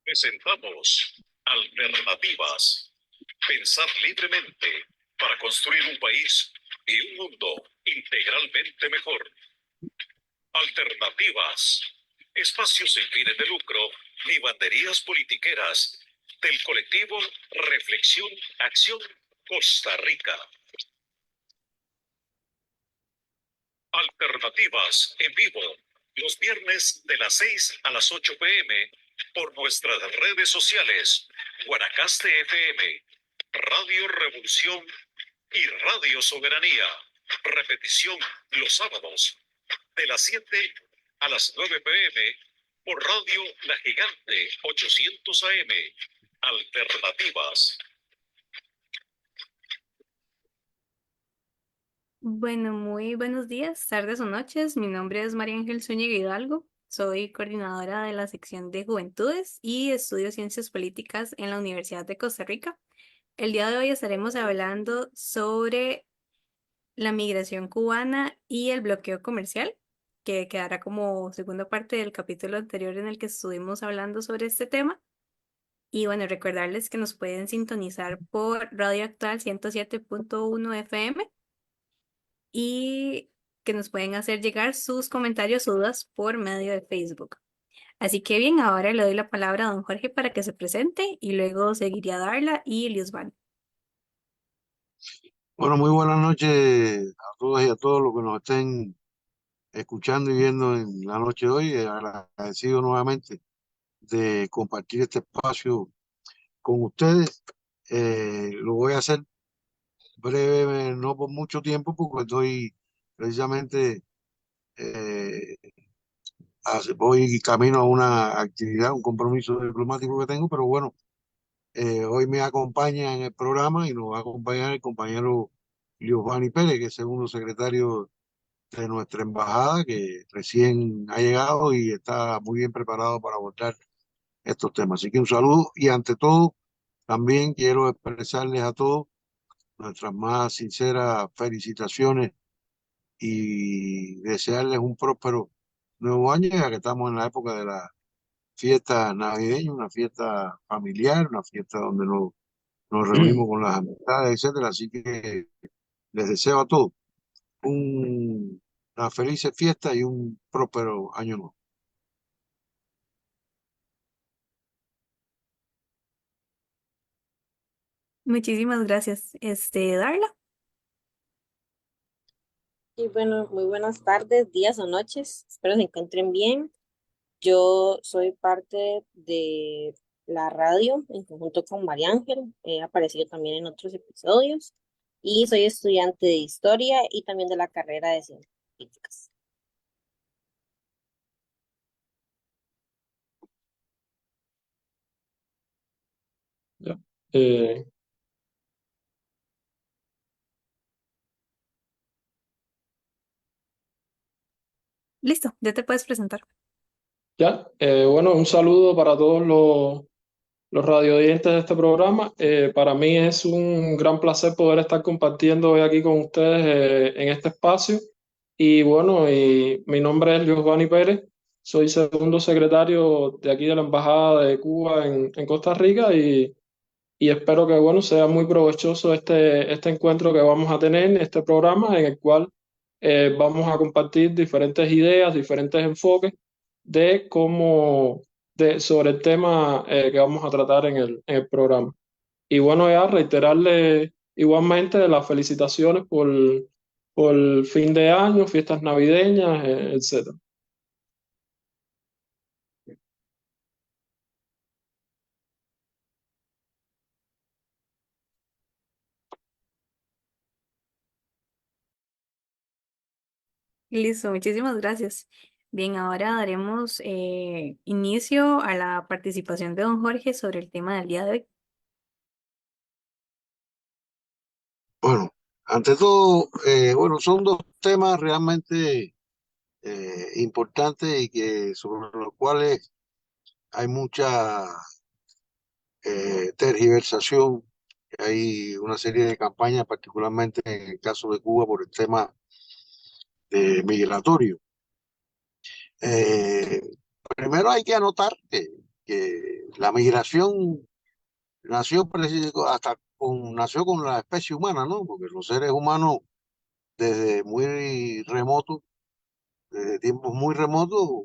Presentamos Alternativas. Pensar libremente para construir un país y un mundo integralmente mejor. Alternativas. Espacios sin fines de lucro ni banderías politiqueras del colectivo Reflexión Acción Costa Rica. Alternativas en vivo, los viernes de las 6 a las 8 p.m. por nuestras redes sociales, Guanacaste FM, Radio Revolución y Radio Soberanía. Repetición los sábados de las 7 a las 9 p.m. por Radio La Gigante 800 AM. Alternativas. Bueno, muy buenos días, tardes o noches. Mi nombre es María Ángel Zúñiga Hidalgo. Soy coordinadora de la sección de Juventudes y Estudio Ciencias Políticas en la Universidad de Costa Rica. El día de hoy estaremos hablando sobre la migración cubana y el bloqueo comercial, que quedará como segunda parte del capítulo anterior en el que estuvimos hablando sobre este tema. Y bueno, recordarles que nos pueden sintonizar por Radio Actual 107.1 FM y que nos pueden hacer llegar sus comentarios o dudas por medio de Facebook. Así que bien, ahora le doy la palabra a don Jorge para que se presente y luego seguiría Darla y Eliosvan. Bueno, muy buenas noches a todos y a todos los que nos estén escuchando y viendo en la noche de hoy. Agradecido nuevamente de compartir este espacio con ustedes. Lo voy a hacer breve, no por mucho tiempo, porque estoy precisamente, eh, voy camino a una actividad, un compromiso diplomático que tengo, pero bueno, hoy me acompaña en el programa y nos va a acompañar el compañero Giovanni Pérez, que es segundo secretario de nuestra embajada, que recién ha llegado y está muy bien preparado para abordar estos temas. Así que un saludo y ante todo también quiero expresarles a todos nuestras más sinceras felicitaciones y desearles un próspero nuevo año, ya que estamos en la época de la fiesta navideña, una fiesta familiar, una fiesta donde nos reunimos con las amistades, etcétera. Así que les deseo a todos una feliz fiesta y un próspero año nuevo. Muchísimas gracias. Darla. Y bueno, muy buenas tardes, días o noches. Espero se encuentren bien. Yo soy parte de la radio en conjunto con María Ángel. He aparecido también en otros episodios y soy estudiante de historia y también de la carrera de ciencias políticas. Ya. Eh, Listo, ya te puedes presentar. bueno, un saludo para todos los radioyentes de este programa. Para mí es un gran placer poder estar compartiendo hoy aquí con ustedes en este espacio. Y bueno, mi nombre es Giovanni Pérez, soy segundo secretario de aquí de la Embajada de Cuba en Costa Rica y espero que bueno, sea muy provechoso este encuentro que vamos a tener, este programa en el cual vamos a compartir diferentes ideas, diferentes enfoques de sobre el tema que vamos a tratar en el programa. Y bueno, ya reiterarle igualmente las felicitaciones por el fin de año, fiestas navideñas, etc. Listo, muchísimas gracias. Bien, ahora daremos inicio a la participación de don Jorge sobre el tema del día de hoy. Bueno, ante todo, bueno, son dos temas realmente importantes y que sobre los cuales hay mucha tergiversación. Hay una serie de campañas, particularmente en el caso de Cuba, por el tema migratorio. Eh, Primero hay que anotar que que la migración nació con la especie humana, ¿no? Porque los seres humanos desde muy remotos, desde tiempos muy remotos,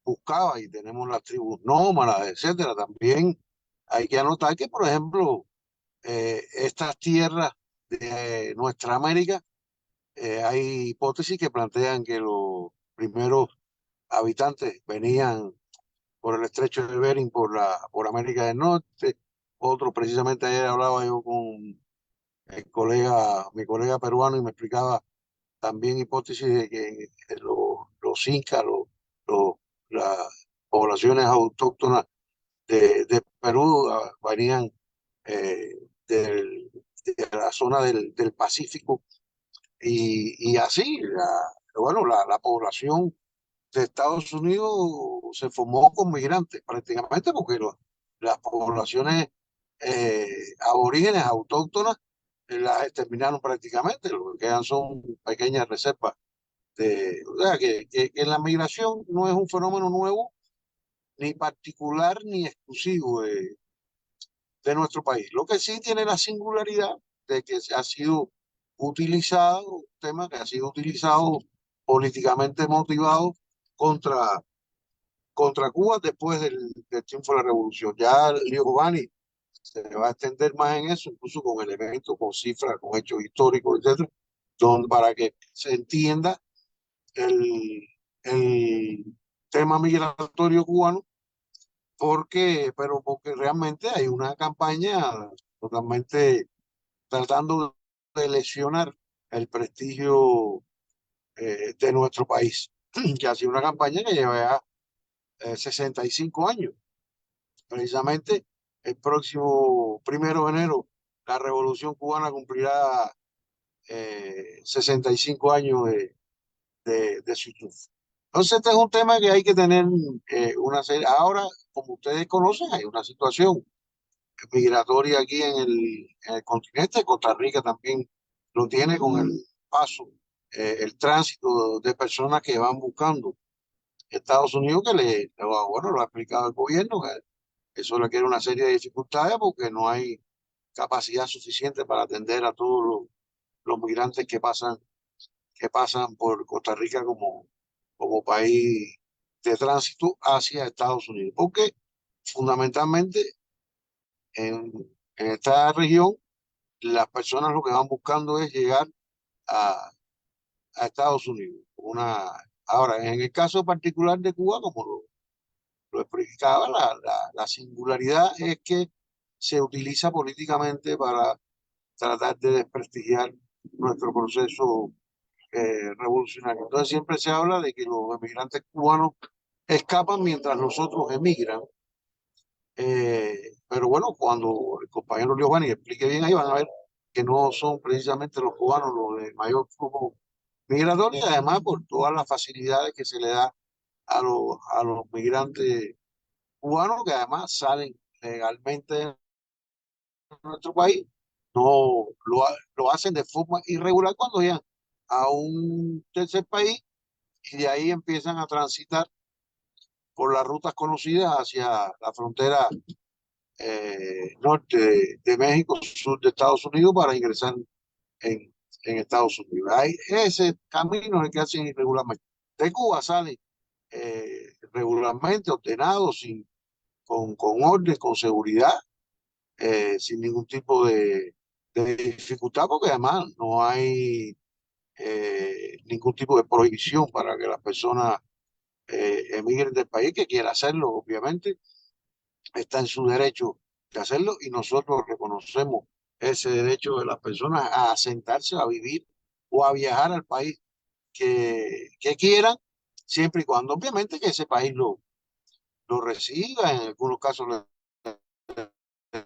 buscaba y tenemos las tribus nómadas, etcétera. También hay que anotar que, por ejemplo, estas tierras de nuestra América, hay hipótesis que plantean que los primeros habitantes venían por el estrecho de Bering, por América del Norte. Otros, precisamente ayer hablaba yo con mi colega peruano, y me explicaba también hipótesis de que los incas, los- las poblaciones autóctonas de Perú venían eh, de la zona del Pacífico, y así, bueno, la población de Estados Unidos se formó con migrantes prácticamente, porque las poblaciones aborígenes, autóctonas, las exterminaron prácticamente. Lo que quedan son pequeñas reservas o sea, que la migración no es un fenómeno nuevo, ni particular, ni exclusivo de nuestro país. Lo que sí tiene la singularidad de que se ha sido utilizado, un tema que ha sido utilizado políticamente motivado contra, contra Cuba después del triunfo de la revolución. Ya Giovanni se va a extender más en eso, incluso con elementos, con cifras, con hechos históricos, etcétera, para que se entienda el tema migratorio cubano, porque realmente hay una campaña totalmente tratando de lesionar el prestigio de nuestro país, que ha sido una campaña que lleva ya 65 años. Precisamente el próximo 1 de enero la Revolución Cubana cumplirá 65 años de su triunfo. Entonces, este es un tema que hay que tener una serie. Ahora, como ustedes conocen, hay una situación migratoria aquí en el continente. Costa Rica también lo tiene con el paso, el tránsito de personas que van buscando Estados Unidos, bueno, lo ha explicado el gobierno, que eso requiere una serie de dificultades porque no hay capacidad suficiente para atender a todos los migrantes que pasan por Costa Rica como país de tránsito hacia Estados Unidos. Porque fundamentalmente en, en esta región las personas lo que van buscando es llegar a, a Estados Unidos. Ahora, en el caso particular de Cuba, como lo explicaba, la singularidad es que se utiliza políticamente para tratar de desprestigiar nuestro proceso revolucionario. Entonces siempre se habla de que los emigrantes cubanos escapan mientras los otros emigran. Pero bueno, cuando el compañero Giovanni explique bien ahí, van a ver que no son precisamente los cubanos los de mayor flujo migratorio, y además por todas las facilidades que se le da a los migrantes cubanos, que además salen legalmente de nuestro país. No lo hacen de forma irregular cuando llegan a un tercer país, y de ahí empiezan a transitar por las rutas conocidas hacia la frontera norte de México, sur de Estados Unidos, para ingresar en Estados Unidos. Ese camino es el que hacen irregularmente. De Cuba salen regularmente, ordenados, con orden, con seguridad, sin ningún tipo de dificultad, porque además no hay ningún tipo de prohibición para que las personas emigren del país. Que quiera hacerlo, obviamente, está en su derecho de hacerlo, y nosotros reconocemos ese derecho de las personas a asentarse, a vivir o a viajar al país que quieran, siempre y cuando obviamente que ese país lo reciba. En algunos casos le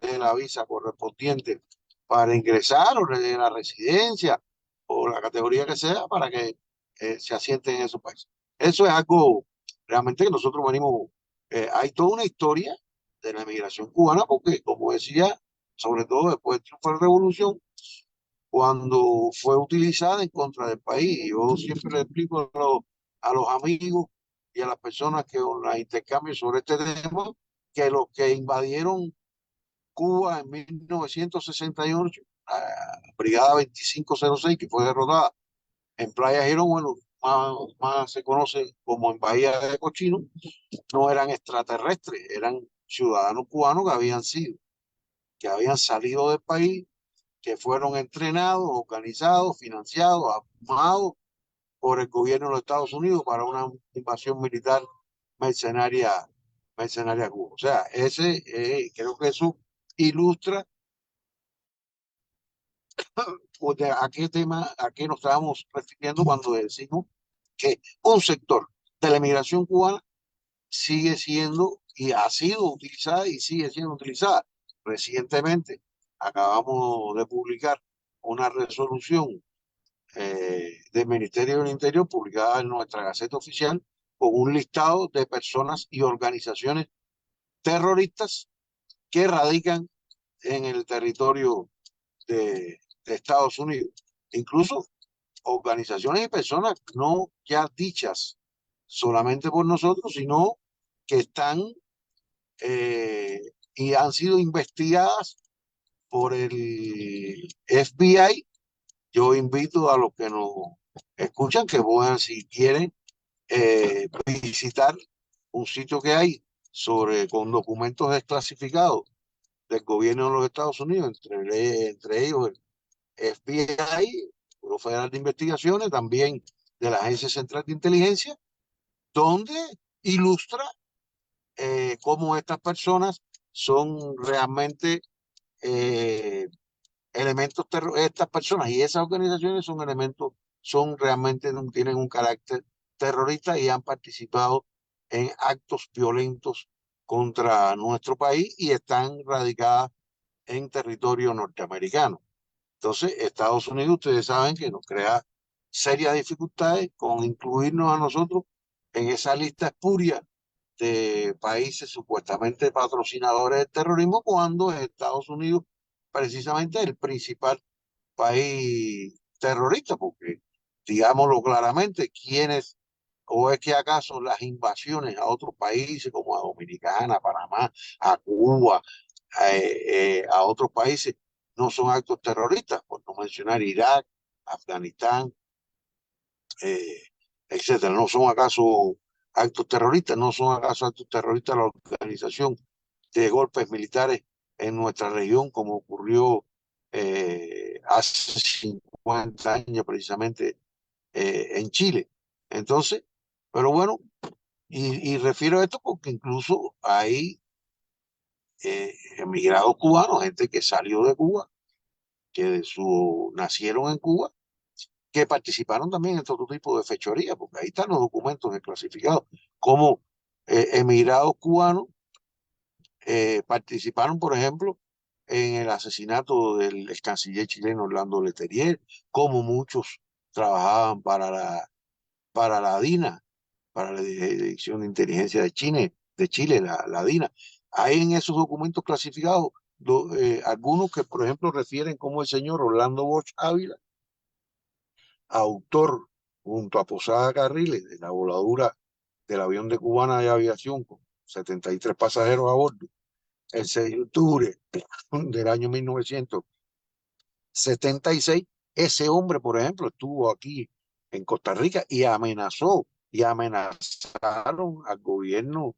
dé la visa correspondiente para ingresar, o le dé la residencia o la categoría que sea, para que se asienten en esos países. Eso es algo realmente que nosotros venimos. Hay toda una historia de la migración cubana, porque, como decía, sobre todo después del triunfo de la revolución, cuando fue utilizada en contra del país. Yo siempre le explico a los amigos y a las personas que las intercambio sobre este tema, que los que invadieron Cuba en 1968, la Brigada 2506, que fue derrotada en Playa Girón, bueno, más se conoce como en Bahía de Cochino, no eran extraterrestres, eran ciudadanos cubanos que habían salido del país, que fueron entrenados, organizados, financiados, armados por el gobierno de los Estados Unidos para una invasión militar mercenaria, mercenaria a Cuba. O sea, creo que eso ilustra pues, a qué tema, a qué nos estábamos refiriendo cuando decimos que un sector de la emigración cubana sigue siendo y ha sido utilizada y sigue siendo utilizada. Recientemente acabamos de publicar una resolución del Ministerio del Interior publicada en nuestra Gaceta Oficial con un listado de personas y organizaciones terroristas que radican en el territorio de Estados Unidos. Incluso organizaciones y personas no ya dichas solamente por nosotros, sino que están y han sido investigadas por el FBI. Yo invito a los que nos escuchan que puedan, si quieren, visitar un sitio que hay con documentos desclasificados del gobierno de los Estados Unidos, entre ellos el FBI, Buró Federal de Investigaciones, también de la Agencia Central de Inteligencia, donde ilustra cómo estas personas son realmente eh, estas personas y esas organizaciones son elementos, son realmente, tienen un carácter terrorista y han participado en actos violentos contra nuestro país y están radicadas en territorio norteamericano. Entonces, Estados Unidos, ustedes saben que nos crea serias dificultades con incluirnos a nosotros en esa lista espuria de países supuestamente patrocinadores del terrorismo, cuando Estados Unidos precisamente es el principal país terrorista, porque digámoslo claramente, ¿quiénes o es que acaso las invasiones a otros países como a Dominicana, Panamá, a Cuba, a otros países no son actos terroristas? Por no mencionar Irak, Afganistán, eh, etcétera. ¿No son acaso actos terroristas? ¿No son acaso actos terroristas la organización de golpes militares en nuestra región, como ocurrió hace 50 años precisamente en Chile? Entonces, pero bueno, y refiero a esto porque incluso hay emigrados cubanos, gente que salió de Cuba, que nacieron en Cuba, que participaron también en todo tipo de fechoría, porque ahí están los documentos desclasificados, como emigrados cubanos participaron, por ejemplo, en el asesinato del ex canciller chileno Orlando Letelier, como muchos trabajaban para la DINA, para la Dirección de Inteligencia de Chile, la DINA. Hay en esos documentos clasificados algunos que, por ejemplo, refieren como el señor Orlando Bosch Ávila, autor junto a Posada Carriles de la voladura del avión de Cubana de Aviación con 73 pasajeros a bordo, el 6 de octubre del año 1976. Ese hombre, por ejemplo, estuvo aquí en Costa Rica y amenazaron al gobierno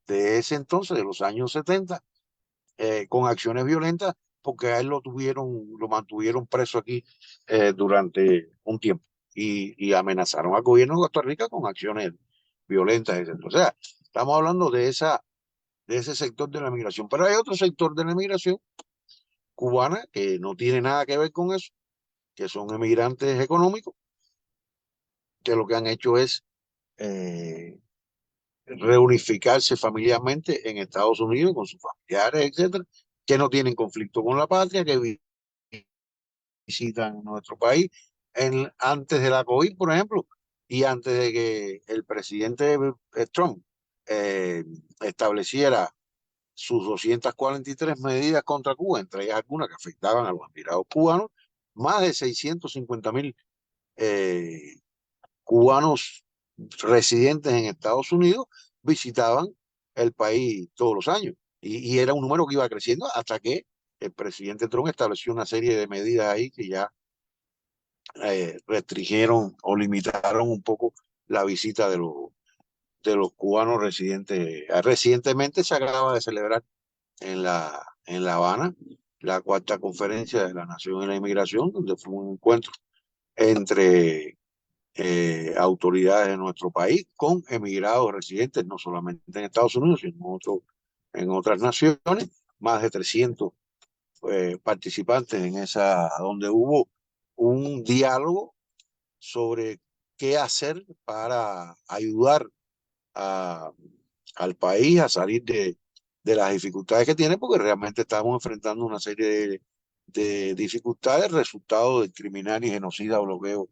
de ese entonces, de los años 70, con acciones violentas, porque a él lo mantuvieron preso aquí durante un tiempo y amenazaron al gobierno de Costa Rica con acciones violentas, etc. O sea, estamos hablando de ese sector de la migración, pero hay otro sector de la migración cubana que no tiene nada que ver con eso, que son emigrantes económicos, que lo que han hecho es eh, reunificarse familiarmente en Estados Unidos con sus familiares, etcétera, que no tienen conflicto con la patria, que visitan nuestro país antes de la COVID, por ejemplo, y antes de que el presidente Trump eh, estableciera sus 243 medidas contra Cuba, entre ellas algunas que afectaban a los emigrados cubanos. Más de 650.000 cubanos residentes en Estados Unidos visitaban el país todos los años. y era un número que iba creciendo hasta que el presidente Trump estableció una serie de medidas ahí que ya restringieron o limitaron un poco la visita de los cubanos residentes. Recientemente se acaba de celebrar en La Habana la cuarta conferencia de la Nación y la Inmigración, donde fue un encuentro entre autoridades de nuestro país con emigrados residentes, no solamente en Estados Unidos, sino en otras naciones, más de 300 participantes en esa, donde hubo un diálogo sobre qué hacer para ayudar a, al país a salir de las dificultades que tiene, porque realmente estamos enfrentando una serie de dificultades, resultado del criminal y genocida bloqueo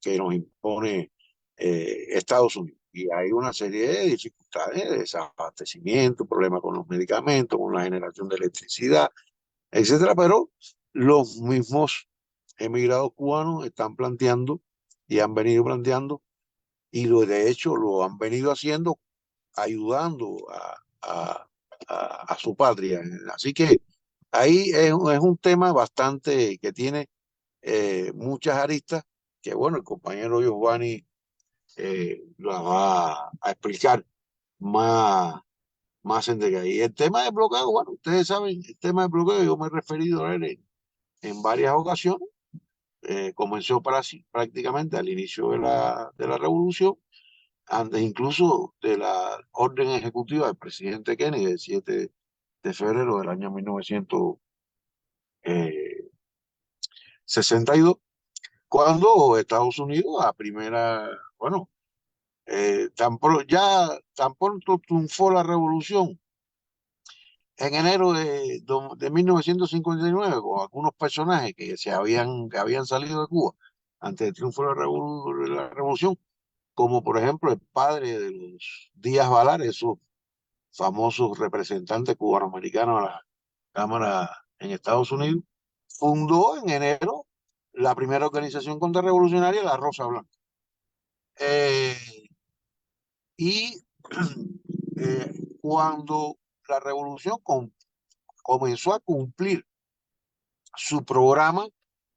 que nos impone Estados Unidos. Y hay una serie de dificultades, de desabastecimiento, problemas con los medicamentos, con la generación de electricidad, etcétera. Pero los mismos emigrados cubanos están planteando y han venido planteando, y de hecho lo han venido haciendo, ayudando a su patria. Así que ahí es un tema bastante que tiene muchas aristas, que bueno, el compañero Giovanni las va a explicar más, más en detalle. Y el tema de bloqueo, bueno, ustedes saben, el tema de bloqueo, yo me he referido a él en varias ocasiones. Comenzó prácticamente al inicio de la revolución, antes incluso de la orden ejecutiva del presidente Kennedy, el 7 de febrero del año 1962, cuando Estados Unidos a primera, bueno, tan pronto triunfó la revolución en enero de 1959, con algunos personajes que habían salido de Cuba antes del triunfo de de la revolución, como por ejemplo el padre de los Díaz Balart, esos famosos representantes cubanoamericanos a la Cámara en Estados Unidos, fundó en enero la primera organización contrarrevolucionaria, la Rosa Blanca. Eh, y cuando la revolución comenzó a cumplir su programa,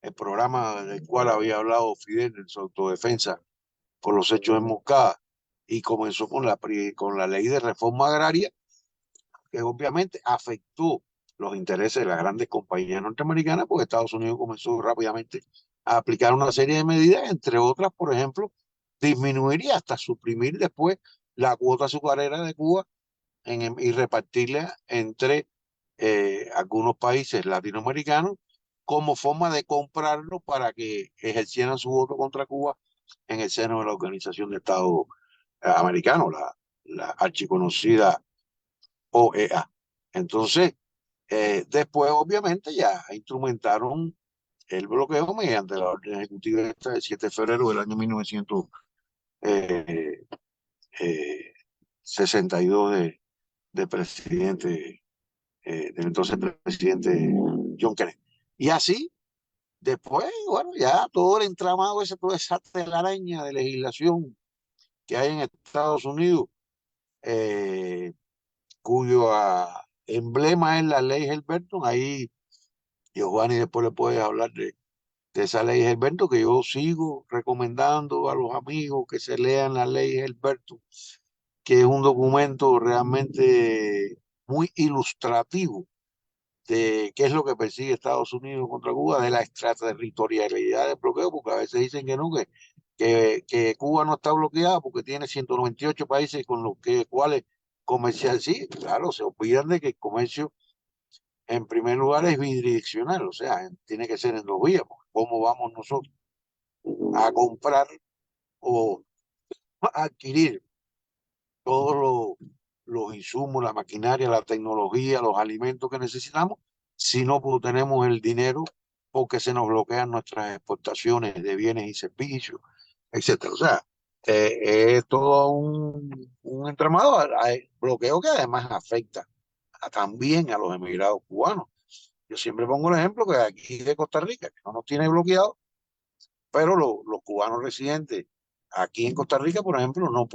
el programa del cual había hablado Fidel en su autodefensa por los hechos en Moscada, y comenzó con la ley de reforma agraria, que obviamente afectó los intereses de las grandes compañías norteamericanas, porque Estados Unidos comenzó rápidamente a aplicar una serie de medidas, entre otras, por ejemplo, disminuir y hasta suprimir después la cuota azucarera de Cuba y repartirla entre algunos países latinoamericanos como forma de comprarlo para que ejercieran su voto contra Cuba en el seno de la Organización de Estados Americanos, la archiconocida OEA. Entonces, después obviamente ya instrumentaron el bloqueo mediante la orden ejecutiva esta del 7 de febrero del año 1962 de presidente, del entonces presidente John Kennedy. Y así, después, bueno, ya todo el entramado ese, toda esa telaraña de legislación que hay en Estados Unidos, eh, cuyo emblema es la ley Helberton. Ahí Giovanni después le puede hablar de esa ley Helberton, que yo sigo recomendando a los amigos que se lean la ley Helberton, que es un documento realmente muy ilustrativo de qué es lo que persigue Estados Unidos contra Cuba, de la extraterritorialidad del bloqueo, porque a veces dicen que no, que Cuba no está bloqueada porque tiene 198 países con los cuales comerciar. Sí, claro, se olvidan de que el comercio en primer lugar es bidireccional, o sea, tiene que ser en dos vías, porque ¿cómo vamos nosotros a comprar o a adquirir todos los insumos, la maquinaria, la tecnología, los alimentos que necesitamos si no tenemos el dinero, porque se nos bloquean nuestras exportaciones de bienes y servicios, etcétera? O sea, es todo un entramado, bloqueo que además afecta también a los emigrados cubanos. Yo siempre pongo el ejemplo que aquí de Costa Rica, que no nos tiene bloqueado, pero los cubanos residentes aquí en Costa Rica, por ejemplo, no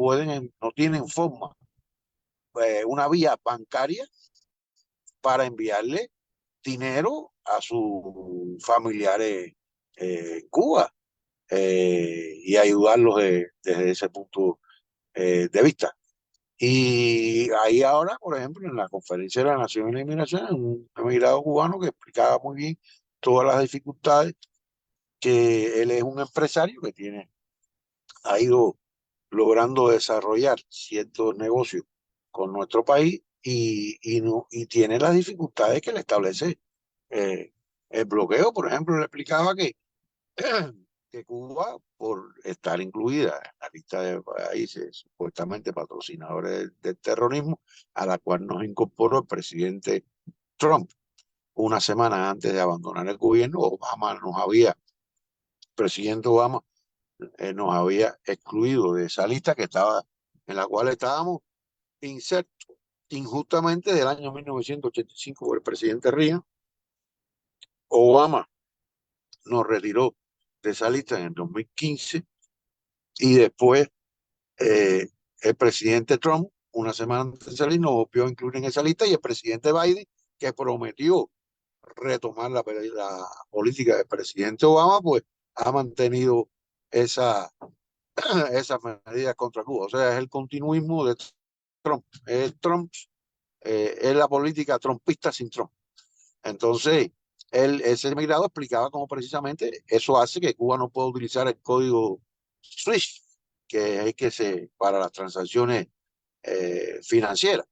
tienen forma, una vía bancaria para enviarle dinero a sus familiares en Cuba y ayudarlos desde ese punto de vista. Y ahí ahora, por ejemplo, en la conferencia de la Nación de Inmigración, un emigrado cubano que explicaba muy bien todas las dificultades, que él es un empresario que ha ido logrando desarrollar ciertos negocios con nuestro país y tiene las dificultades que le establece eh, el bloqueo. Por ejemplo, le explicaba que Cuba, por estar incluida en la lista de países supuestamente patrocinadores del terrorismo, a la cual nos incorporó el presidente Trump una semana antes de abandonar el gobierno, presidente Obama nos había excluido de esa lista en la cual estábamos insertos injustamente del año 1985 por el presidente Reagan. Obama nos retiró de esa lista en el 2015 y después eh, el presidente Trump, una semana antes de salir, nos volvió a incluir en esa lista y el presidente Biden, que prometió retomar la política del presidente Obama, pues ha mantenido esa, esas medidas contra Cuba. O sea, es el continuismo de Trump. Es la política trumpista sin Trump. Entonces, ese emigrado explicaba cómo precisamente eso hace que Cuba no pueda utilizar el código SWIFT, que es para las transacciones financieras.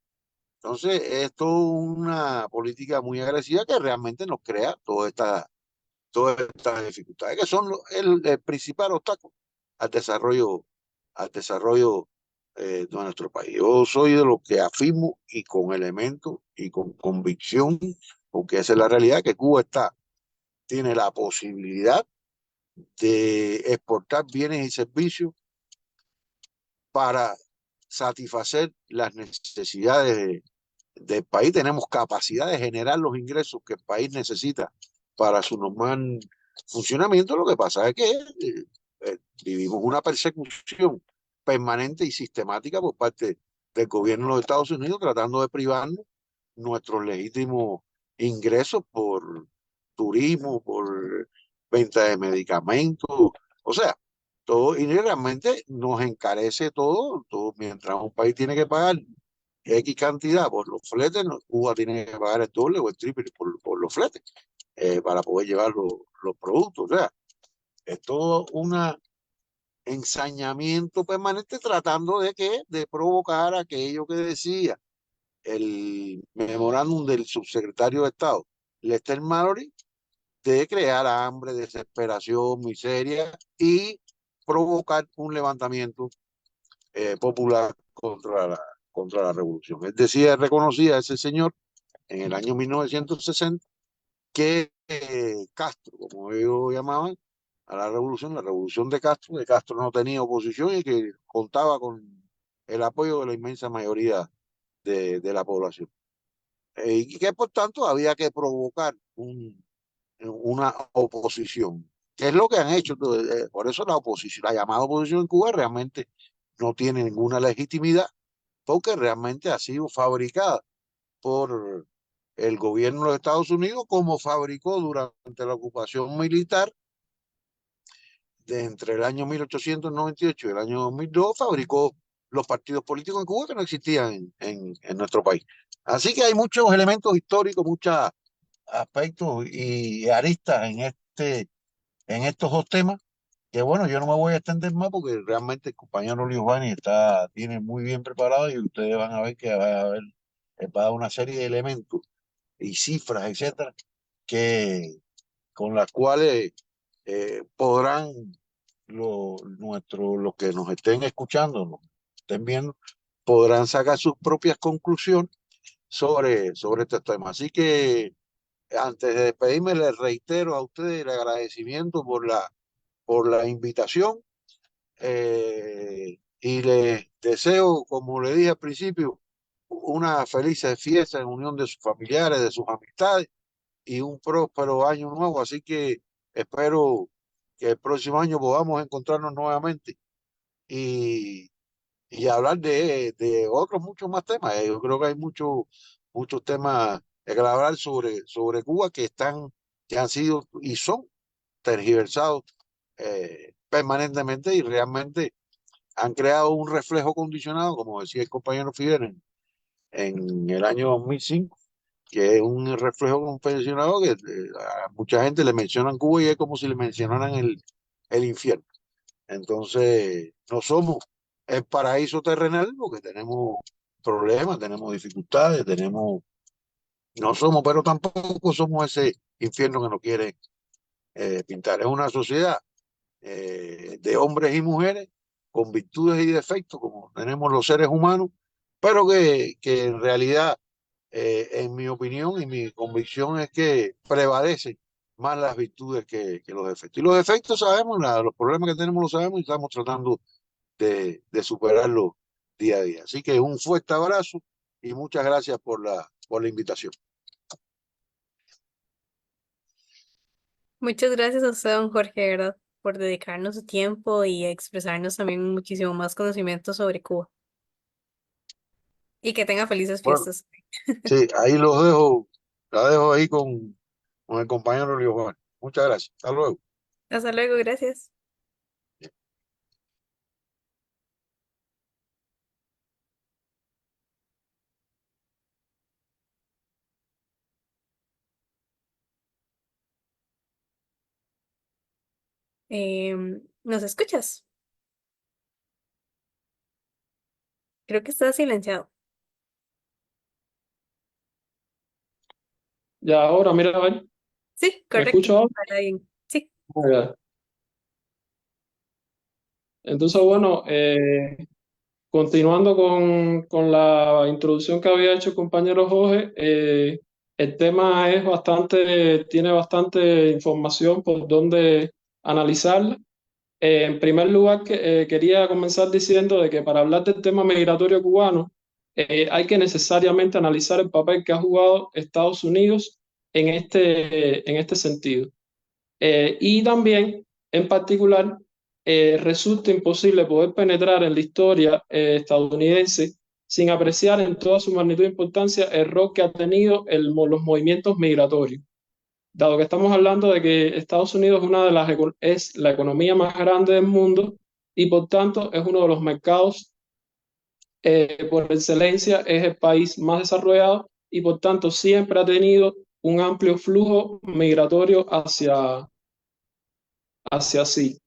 Entonces, es toda una política muy agresiva que realmente nos crea todas estas dificultades, que son el principal obstáculo al desarrollo de nuestro país. Yo soy de los que afirmo y con elementos y con convicción, porque esa es la realidad, que Cuba tiene la posibilidad de exportar bienes y servicios para satisfacer las necesidades del país. Tenemos capacidad de generar los ingresos que el país necesita para su normal funcionamiento. Lo que pasa es que vivimos una persecución permanente y sistemática por parte del gobierno de los Estados Unidos tratando de privarnos nuestros legítimos ingresos por turismo, por venta de medicamentos, o sea, todo, y realmente nos encarece todo, mientras un país tiene que pagar X cantidad por los fletes, Cuba tiene que pagar el doble o el triple por los fletes para poder llevar los productos. O sea, es todo un ensañamiento permanente tratando de provocar aquello que decía el memorándum del subsecretario de Estado, Lester Mallory, de crear hambre, desesperación, miseria y provocar un levantamiento popular contra la revolución. Él decía, reconocía a ese señor en el año 1960 que Castro, como ellos llamaban a la revolución de Castro no tenía oposición y que contaba con el apoyo de la inmensa mayoría de la población. Y que por tanto había que provocar una oposición, que es lo que han hecho. Por eso la oposición, la llamada oposición en Cuba realmente no tiene ninguna legitimidad, porque realmente ha sido fabricada por el gobierno de Estados Unidos, como fabricó durante la ocupación militar de entre el año 1898 y el año 2002, fabricó los partidos políticos en Cuba que no existían en nuestro país. Así que hay muchos elementos históricos, muchos aspectos y aristas en estos dos temas, que bueno, yo no me voy a extender más porque realmente el compañero Giovanni tiene muy bien preparado y ustedes van a ver que va a dar una serie de elementos y cifras, etcétera, con las cuales podrán los que nos estén escuchando, nos estén viendo, podrán sacar sus propias conclusiones sobre este tema. Así que antes de despedirme, les reitero a ustedes el agradecimiento por la invitación y les deseo, como le dije al principio, una feliz fiesta en unión de sus familiares, de sus amistades y un próspero año nuevo. Así que espero que el próximo año podamos encontrarnos nuevamente y, y hablar de otros muchos más temas. Yo creo que hay muchos temas hablar sobre Cuba que han sido y son tergiversados permanentemente y realmente han creado un reflejo condicionado, como decía el compañero Fidel en el año 2005, que es un reflejo condicionado que a mucha gente le mencionan Cuba y es como si le mencionaran el infierno. Entonces, no somos el paraíso terrenal porque tenemos problemas, tenemos dificultades, no somos, pero tampoco somos ese infierno que nos quiere pintar. Es una sociedad de hombres y mujeres con virtudes y defectos, como tenemos los seres humanos, pero que en realidad, en mi opinión y mi convicción es que prevalecen más las virtudes que los defectos. Y los defectos sabemos, los problemas que tenemos los sabemos y estamos tratando de superarlos día a día. Así que un fuerte abrazo y muchas gracias por la invitación. Muchas gracias a usted, don Jorge, de ¿verdad? Por dedicarnos su tiempo y expresarnos también muchísimo más conocimiento sobre Cuba. Y que tenga felices Bueno, fiestas. sí, ahí la dejo ahí con el compañero Río Juan. Muchas gracias. Hasta luego. Hasta luego, gracias. ¿Nos escuchas? Creo que está silenciado. Ya ahora, mira, a ver, Sí, ¿me correcto. escucho ahora? Ahora bien. Sí. Ah, ya. Entonces, bueno, continuando con la introducción que había hecho el compañero Jorge, el tema es tiene bastante información por donde analizarla. En primer lugar, quería comenzar diciendo de que para hablar del tema migratorio cubano, hay que necesariamente analizar el papel que ha jugado Estados Unidos en este sentido. Y también, en particular, resulta imposible poder penetrar en la historia estadounidense sin apreciar en toda su magnitud e importancia el rol que ha tenido los movimientos migratorios. Dado que estamos hablando de que Estados Unidos es es la economía más grande del mundo y por tanto es uno de los mercados por excelencia, es el país más desarrollado y por tanto siempre ha tenido un amplio flujo migratorio hacia sí,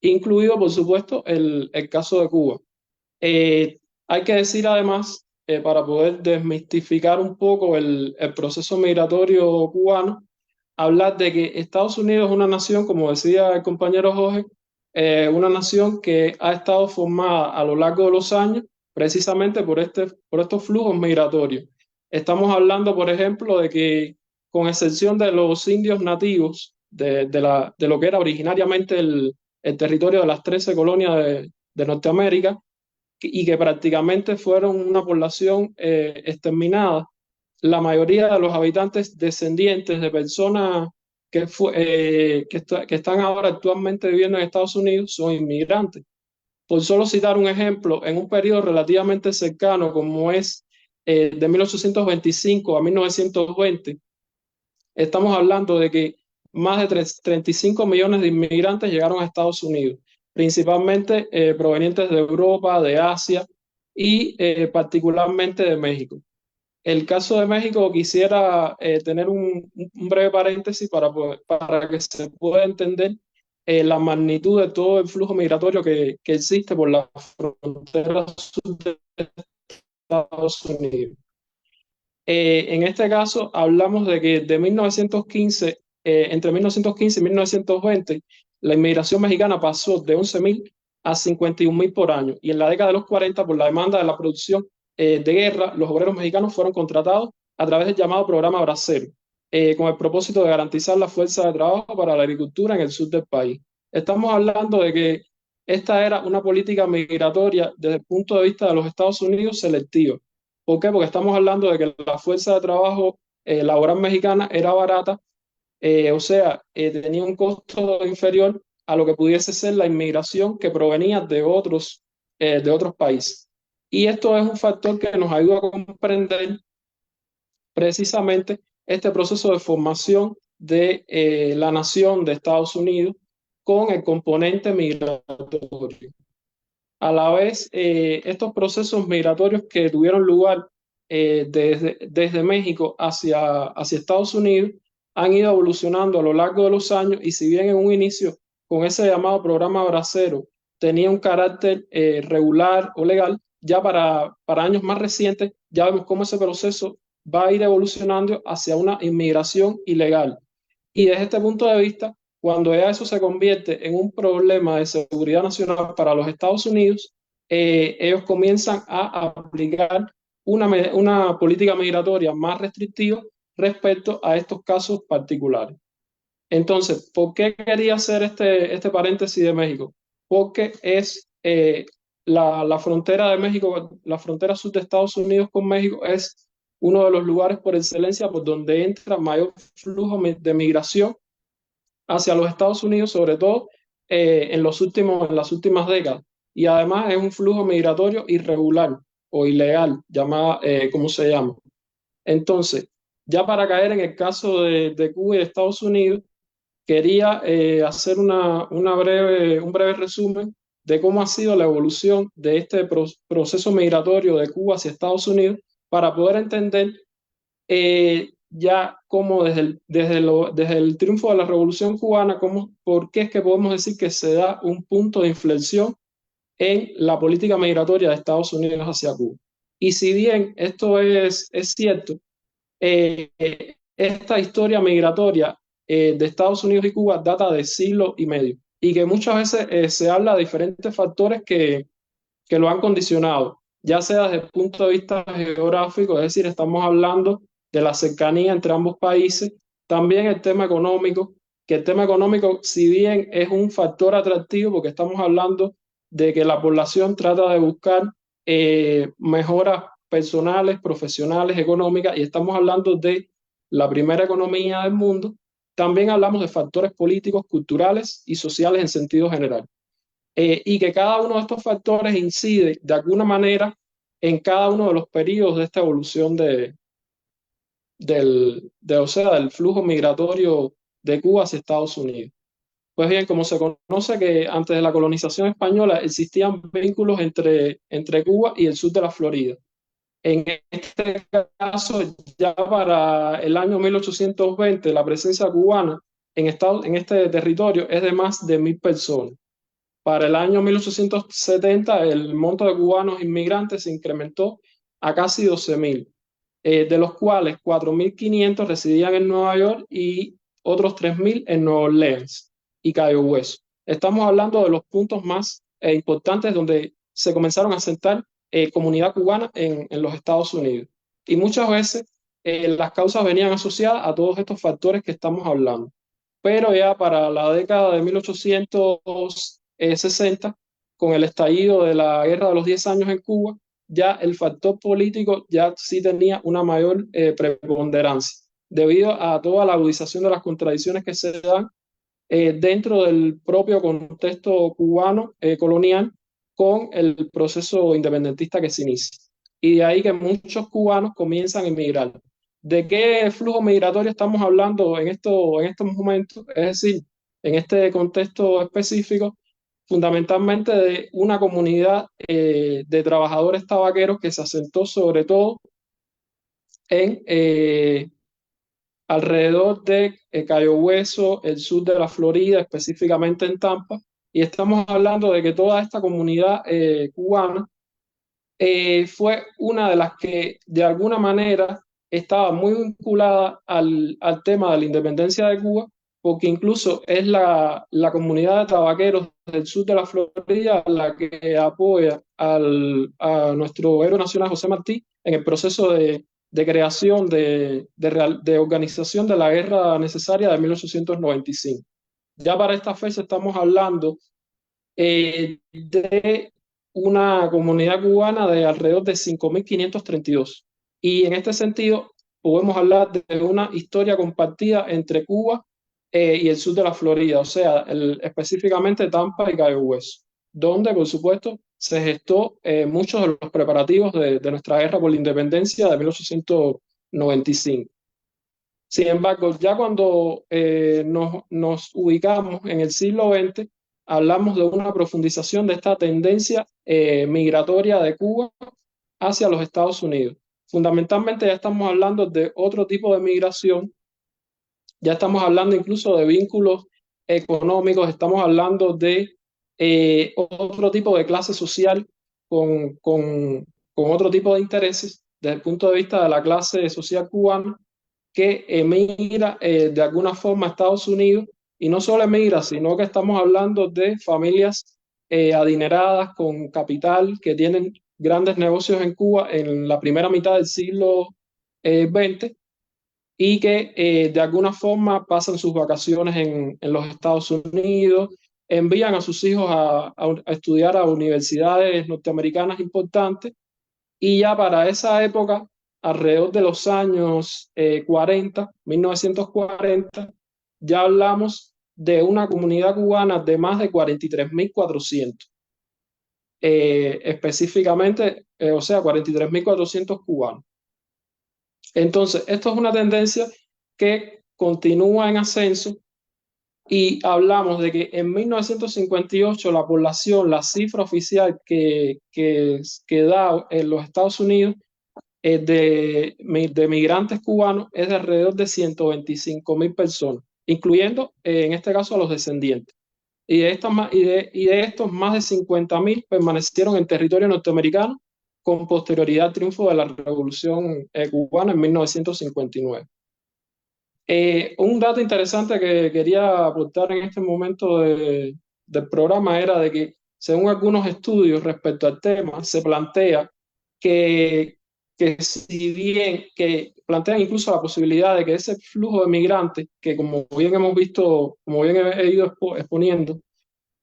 incluido por supuesto el caso de Cuba. Hay que decir además, para poder desmistificar un poco el proceso migratorio cubano, hablar de que Estados Unidos es una nación, como decía el compañero Jorge, una nación que ha estado formada a lo largo de los años precisamente por estos flujos migratorios. Estamos hablando, por ejemplo, de que con excepción de los indios nativos de lo que era originariamente el territorio de las 13 colonias de Norteamérica, y que prácticamente fueron una población exterminada, la mayoría de los habitantes descendientes de personas que están ahora actualmente viviendo en Estados Unidos son inmigrantes. Por solo citar un ejemplo, en un periodo relativamente cercano como es de 1825 a 1920, estamos hablando de que más de 35 millones de inmigrantes llegaron a Estados Unidos, principalmente provenientes de Europa, de Asia y particularmente de México. El caso de México quisiera tener un breve paréntesis para que se pueda entender la magnitud de todo el flujo migratorio que existe por la frontera sur de Estados Unidos. En este caso, hablamos de que de 1915, entre 1915 y 1920, la inmigración mexicana pasó de 11.000 a 51.000 por año. Y en la década de los 40, por la demanda de la producción de guerra, los obreros mexicanos fueron contratados a través del llamado programa Bracero, con el propósito de garantizar la fuerza de trabajo para la agricultura en el sur del país. Estamos hablando de que esta era una política migratoria desde el punto de vista de los Estados Unidos selectiva. ¿Por qué? Porque estamos hablando de que la fuerza de trabajo laboral mexicana era barata, o sea, tenía un costo inferior a lo que pudiese ser la inmigración que provenía de otros países. Y esto es un factor que nos ayuda a comprender precisamente este proceso de formación de la nación de Estados Unidos con el componente migratorio. A la vez, estos procesos migratorios que tuvieron lugar desde México hacia Estados Unidos han ido evolucionando a lo largo de los años, y si bien en un inicio con ese llamado programa Bracero tenía un carácter regular o legal, ya para años más recientes ya vemos cómo ese proceso va a ir evolucionando hacia una inmigración ilegal. Y desde este punto de vista, cuando ya eso se convierte en un problema de seguridad nacional para los Estados Unidos, ellos comienzan a aplicar una política migratoria más restrictiva respecto a estos casos particulares. Entonces, ¿por qué quería hacer este paréntesis de México? Porque es la frontera de México, la frontera sur de Estados Unidos con México es uno de los lugares por excelencia por donde entra mayor flujo de migración hacia los Estados Unidos, sobre todo en las últimas décadas. Y además es un flujo migratorio irregular o ilegal, ¿cómo se llama? Entonces, ya para caer en el caso de Cuba y de Estados Unidos, quería hacer un breve resumen de cómo ha sido la evolución de este proceso migratorio de Cuba hacia Estados Unidos para poder entender ya cómo desde el triunfo de la Revolución Cubana, por qué es que podemos decir que se da un punto de inflexión en la política migratoria de Estados Unidos hacia Cuba. Y si bien esto es cierto, esta historia migratoria de Estados Unidos y Cuba data de siglo y medio, y que muchas veces se habla de diferentes factores que lo han condicionado, ya sea desde el punto de vista geográfico, es decir, estamos hablando de la cercanía entre ambos países, también el tema económico, que el tema económico, si bien es un factor atractivo, porque estamos hablando de que la población trata de buscar mejoras personales, profesionales, económicas, y estamos hablando de la primera economía del mundo, también hablamos de factores políticos, culturales y sociales en sentido general. Y que cada uno de estos factores incide de alguna manera en cada uno de los periodos de esta evolución del flujo migratorio de Cuba hacia Estados Unidos. Pues bien, como se conoce que antes de la colonización española existían vínculos entre Cuba y el sur de la Florida. En este caso, ya para el año 1820, la presencia cubana en este territorio es de más de 1.000 personas. Para el año 1870, el monto de cubanos inmigrantes se incrementó a casi 12.000, de los cuales 4.500 residían en Nueva York y otros 3.000 en Nueva Orleans y Cayo Hueso. Estamos hablando de los puntos más importantes donde se comenzaron a asentar comunidad cubana en los Estados Unidos. Y muchas veces las causas venían asociadas a todos estos factores que estamos hablando. Pero ya para la década de 1860, con el estallido de la Guerra de los 10 años en Cuba, ya el factor político ya sí tenía una mayor preponderancia, debido a toda la agudización de las contradicciones que se dan dentro del propio contexto cubano colonial con el proceso independentista que se inicia. Y de ahí que muchos cubanos comienzan a emigrar. ¿De qué flujo migratorio estamos hablando en estos momentos? Es decir, en este contexto específico, fundamentalmente de una comunidad de trabajadores tabaqueros que se asentó sobre todo en alrededor de Cayo Hueso, el sur de la Florida, específicamente en Tampa, y estamos hablando de que toda esta comunidad cubana fue una de las que de alguna manera estaba muy vinculada al tema de la independencia de Cuba, porque incluso es la comunidad de tabaqueros del sur de la Florida la que apoya a nuestro héroe nacional José Martí en el proceso de creación, de organización de la guerra necesaria de 1895. Ya para esta fecha estamos hablando de una comunidad cubana de alrededor de 5.532. Y en este sentido podemos hablar de una historia compartida entre Cuba y el sur de la Florida, o sea, específicamente Tampa y Cayo Hueso, donde por supuesto se gestó muchos de los preparativos de nuestra guerra por la independencia de 95. Sin embargo, ya cuando nos ubicamos en el siglo XX, hablamos de una profundización de esta tendencia migratoria de Cuba hacia los Estados Unidos. Fundamentalmente ya estamos hablando de otro tipo de migración, ya estamos hablando incluso de vínculos económicos, estamos hablando de otro tipo de clase social con otro tipo de intereses desde el punto de vista de la clase social cubana que emigra de alguna forma a Estados Unidos, y no solo emigra, sino que estamos hablando de familias adineradas con capital que tienen grandes negocios en Cuba en la primera mitad del siglo XX, y que de alguna forma pasan sus vacaciones en los Estados Unidos, envían a sus hijos a estudiar a universidades norteamericanas importantes, y ya para esa época, alrededor de los años 1940, ya hablamos de una comunidad cubana de más de 43.400, específicamente, o sea, 43.400 cubanos. Entonces, esto es una tendencia que continúa en ascenso, y hablamos de que en 1958 la población, la cifra oficial que da en los Estados Unidos de migrantes cubanos es de alrededor de 125.000 personas, incluyendo en este caso a los descendientes. Y de estos más de 50.000 permanecieron en territorio norteamericano con posterioridad al triunfo de la Revolución cubana en 1959. Un dato interesante que quería aportar en este momento del programa era de que, según algunos estudios respecto al tema, se plantea que si bien que plantean incluso la posibilidad de que ese flujo de migrantes, que como bien hemos visto, como bien he ido exponiendo,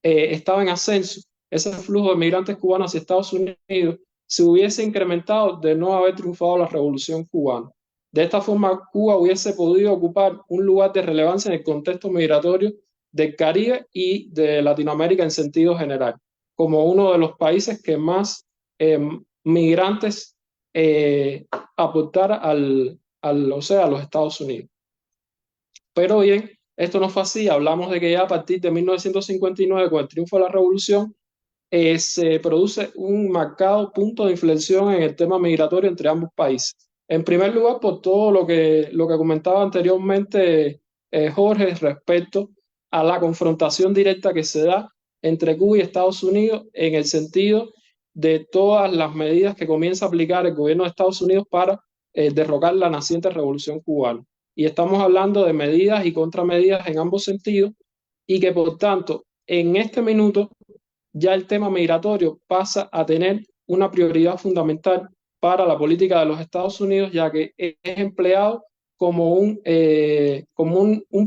estaba en ascenso, ese flujo de migrantes cubanos hacia Estados Unidos se hubiese incrementado de no haber triunfado la Revolución cubana. De esta forma, Cuba hubiese podido ocupar un lugar de relevancia en el contexto migratorio del Caribe y de Latinoamérica en sentido general, como uno de los países que más migrantes aportar a los Estados Unidos. Pero bien, esto no fue así. Hablamos de que ya a partir de 1959, con el triunfo de la Revolución, se produce un marcado punto de inflexión en el tema migratorio entre ambos países. En primer lugar, por todo lo que comentaba anteriormente Jorge respecto a la confrontación directa que se da entre Cuba y Estados Unidos, en el sentido de todas las medidas que comienza a aplicar el gobierno de Estados Unidos para derrocar la naciente revolución cubana. Y estamos hablando de medidas y contramedidas en ambos sentidos, y que por tanto en este minuto ya el tema migratorio pasa a tener una prioridad fundamental para la política de los Estados Unidos, ya que es empleado como un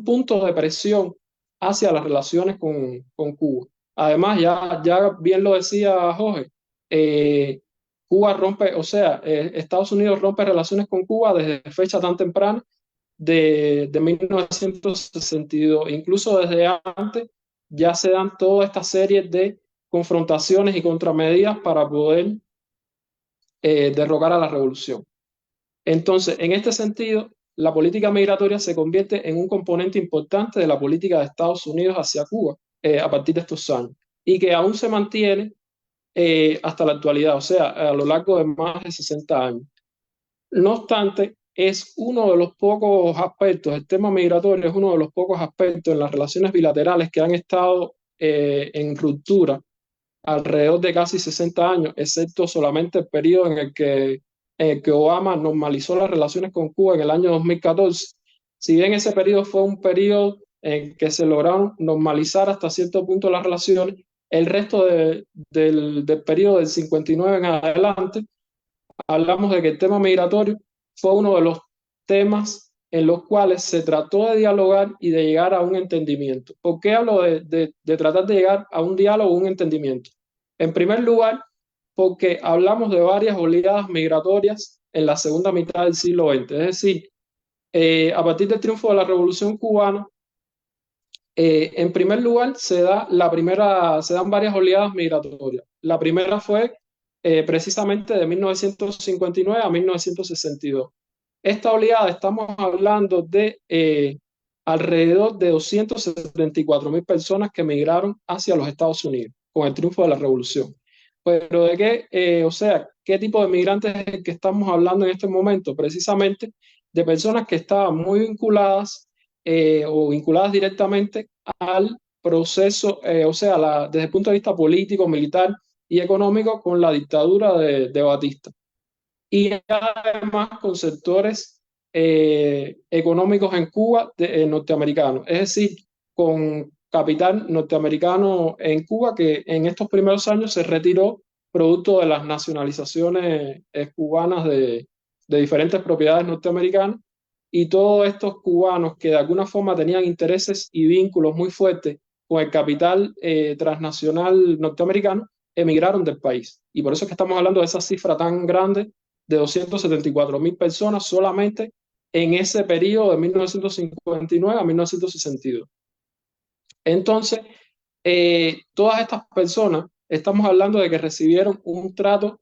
punto de presión hacia las relaciones con Cuba. Además, ya bien lo decía Jorge, Cuba rompe, Estados Unidos rompe relaciones con Cuba desde fecha tan temprana de 1962. Incluso desde antes ya se dan toda esta serie de confrontaciones y contramedidas para poder derrocar a la revolución. Entonces, en este sentido, la política migratoria se convierte en un componente importante de la política de Estados Unidos hacia Cuba a partir de estos años, y que aún se mantiene hasta la actualidad, o sea, a lo largo de más de 60 años. No obstante, es uno de los pocos aspectos, el tema migratorio es uno de los pocos aspectos en las relaciones bilaterales que han estado en ruptura alrededor de casi 60 años, excepto solamente el periodo en el que Obama normalizó las relaciones con Cuba en el año 2014. Si bien ese periodo fue un periodo en que se lograron normalizar hasta cierto punto las relaciones, el resto del periodo del 59 en adelante, hablamos de que el tema migratorio fue uno de los temas en los cuales se trató de dialogar y de llegar a un entendimiento. ¿Por qué hablo de tratar de llegar a un diálogo o un entendimiento? En primer lugar, porque hablamos de varias oleadas migratorias en la segunda mitad del siglo XX. Es decir, a partir del triunfo de la Revolución cubana, en primer lugar se dan varias oleadas migratorias. La primera fue precisamente de 1959 a 1962. esta oleada estamos hablando de alrededor de 274.000 personas que emigraron hacia los Estados Unidos con el triunfo de la revolución. Pero de qué, o sea, ¿qué tipo de migrantes es el que estamos hablando en este momento? Precisamente de personas que estaban muy vinculadas o vinculadas directamente al proceso, o sea, desde el punto de vista político, militar y económico con la dictadura de Batista. Y además con sectores económicos en Cuba norteamericanos, es decir, con capital norteamericano en Cuba que en estos primeros años se retiró producto de las nacionalizaciones cubanas de diferentes propiedades norteamericanas, y todos estos cubanos que de alguna forma tenían intereses y vínculos muy fuertes con el capital transnacional norteamericano emigraron del país. Y por eso es que estamos hablando de esa cifra tan grande de 274.000 personas solamente en ese periodo de 1959 a 1962. Entonces, todas estas personas, estamos hablando de que recibieron un trato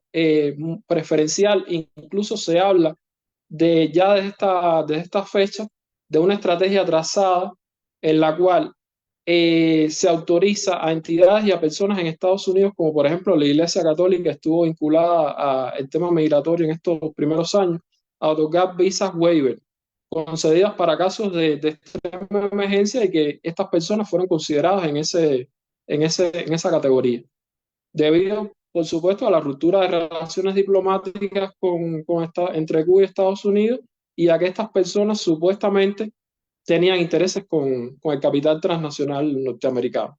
preferencial, incluso se habla de ya de esta fecha, de una estrategia trazada en la cual se autoriza a entidades y a personas en Estados Unidos, como por ejemplo la Iglesia Católica estuvo vinculada al tema migratorio en estos primeros años, a otorgar visas waiver concedidas para casos de extrema emergencia y que estas personas fueron consideradas en esa categoría. Debido, por supuesto, a la ruptura de relaciones diplomáticas entre Cuba y Estados Unidos, y a que estas personas supuestamente tenían intereses con el capital transnacional norteamericano.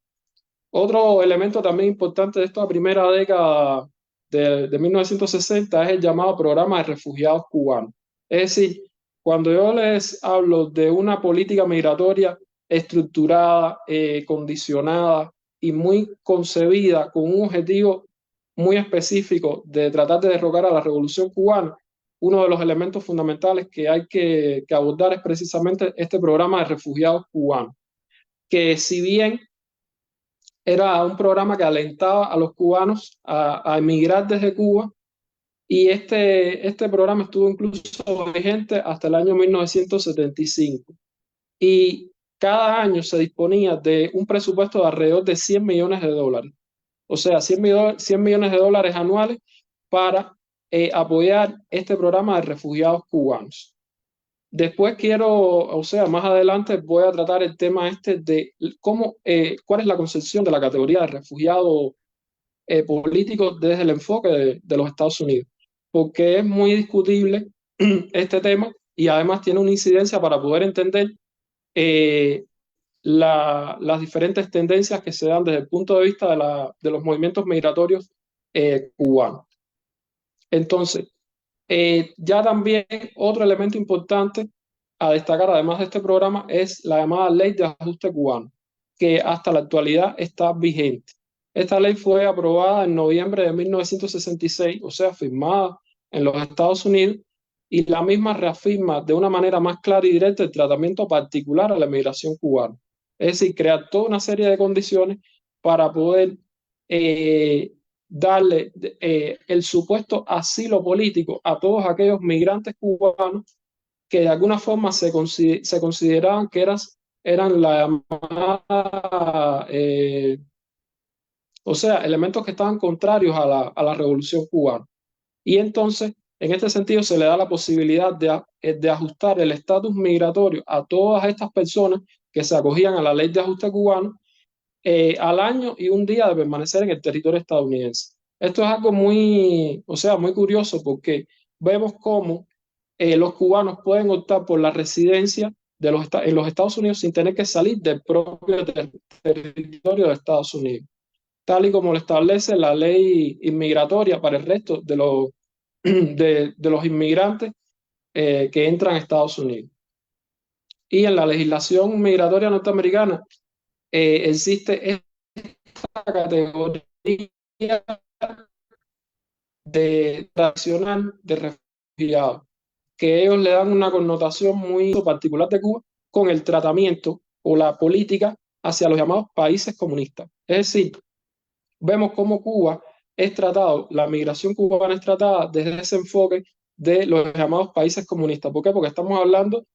Otro elemento también importante de esta primera década de 1960 es el llamado Programa de Refugiados Cubanos. Es decir, cuando yo les hablo de una política migratoria estructurada, condicionada y muy concebida con un objetivo muy específico de tratar de derrocar a la Revolución Cubana, uno de los elementos fundamentales que hay que abordar es precisamente este programa de refugiados cubanos, que si bien era un programa que alentaba a los cubanos a emigrar desde Cuba, y este programa estuvo incluso vigente hasta el año 1975. Y cada año se disponía de un presupuesto de alrededor de $100 millones. O sea, 100 millones de dólares anuales para apoyar este programa de refugiados cubanos. Después más adelante voy a tratar el tema de cuál es la concepción de la categoría de refugiado político desde el enfoque de los Estados Unidos, porque es muy discutible este tema y además tiene una incidencia para poder entender las diferentes tendencias que se dan desde el punto de vista de los movimientos migratorios cubanos. Entonces, ya también otro elemento importante a destacar, además de este programa, es la llamada Ley de Ajuste Cubano, que hasta la actualidad está vigente. Esta ley fue aprobada en noviembre de 1966, o sea, firmada en los Estados Unidos, y la misma reafirma de una manera más clara y directa el tratamiento particular a la migración cubana. Es decir, crear toda una serie de condiciones para poder darle el supuesto asilo político a todos aquellos migrantes cubanos que de alguna forma se consideraban que eran la llamada, o sea, elementos que estaban contrarios a la revolución cubana. Y entonces, en este sentido, se le da la posibilidad de ajustar el estatus migratorio a todas estas personas que se acogían a la ley de ajuste cubano al año y un día de permanecer en el territorio estadounidense. Esto es algo muy curioso, porque vemos cómo los cubanos pueden optar por la residencia en los Estados Unidos sin tener que salir del propio territorio de Estados Unidos, tal y como lo establece la ley inmigratoria para el resto de los inmigrantes que entran a Estados Unidos. Y en la legislación migratoria norteamericana existe esta categoría tradicional de refugiados, que ellos le dan una connotación muy particular de Cuba con el tratamiento o la política hacia los llamados países comunistas. Es decir, vemos cómo la migración cubana es tratada desde ese enfoque de los llamados países comunistas. ¿Por qué? Porque estamos hablando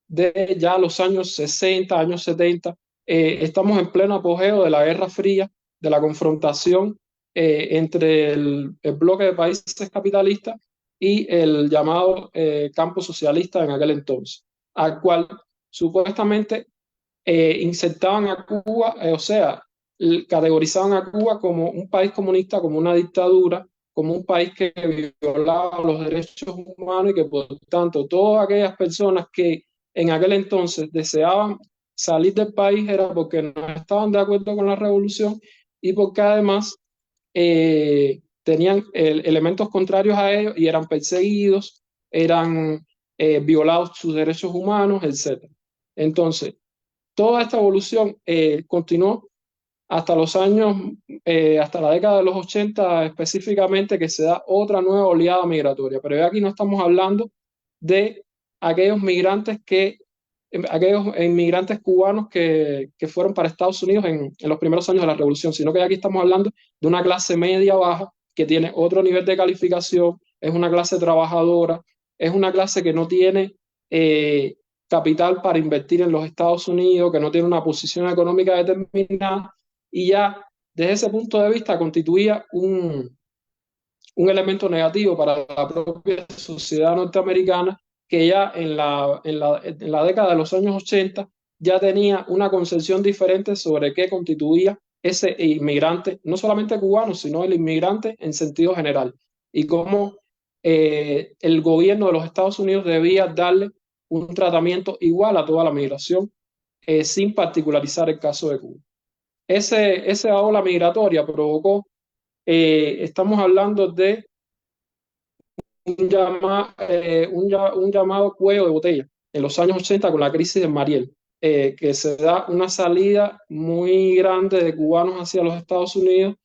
de ya los años 60, años 70. Estamos en pleno apogeo de la Guerra Fría, de la confrontación entre el bloque de países capitalistas y el llamado campo socialista en aquel entonces, al cual supuestamente insertaban a Cuba, o sea, categorizaban a Cuba como un país comunista, como una dictadura, como un país que violaba los derechos humanos y que por tanto todas aquellas personas que en aquel entonces deseaban salir del país era porque no estaban de acuerdo con la revolución y porque además tenían elementos contrarios a ellos y eran perseguidos, eran violados sus derechos humanos, etc. Entonces, toda esta evolución continuó hasta los años, hasta la década de los 80 específicamente, que se da otra nueva oleada migratoria. Pero aquí no estamos hablando de aquellos migrantes aquellos inmigrantes cubanos que fueron para Estados Unidos en los primeros años de la revolución, sino que aquí estamos hablando de una clase media baja que tiene otro nivel de calificación, es una clase trabajadora, es una clase que no tiene capital para invertir en los Estados Unidos, que no tiene una posición económica determinada, y ya desde ese punto de vista constituía un elemento negativo para la propia sociedad norteamericana, que ya en la década de los años 80 ya tenía una concepción diferente sobre qué constituía ese inmigrante, no solamente cubano, sino el inmigrante en sentido general, y cómo el gobierno de los Estados Unidos debía darle un tratamiento igual a toda la migración, sin particularizar el caso de Cuba. Esa ola migratoria provocó, estamos hablando de un llamado cuello de botella en los años 80 con la crisis de Mariel, que se da una salida muy grande de cubanos hacia los Estados Unidos,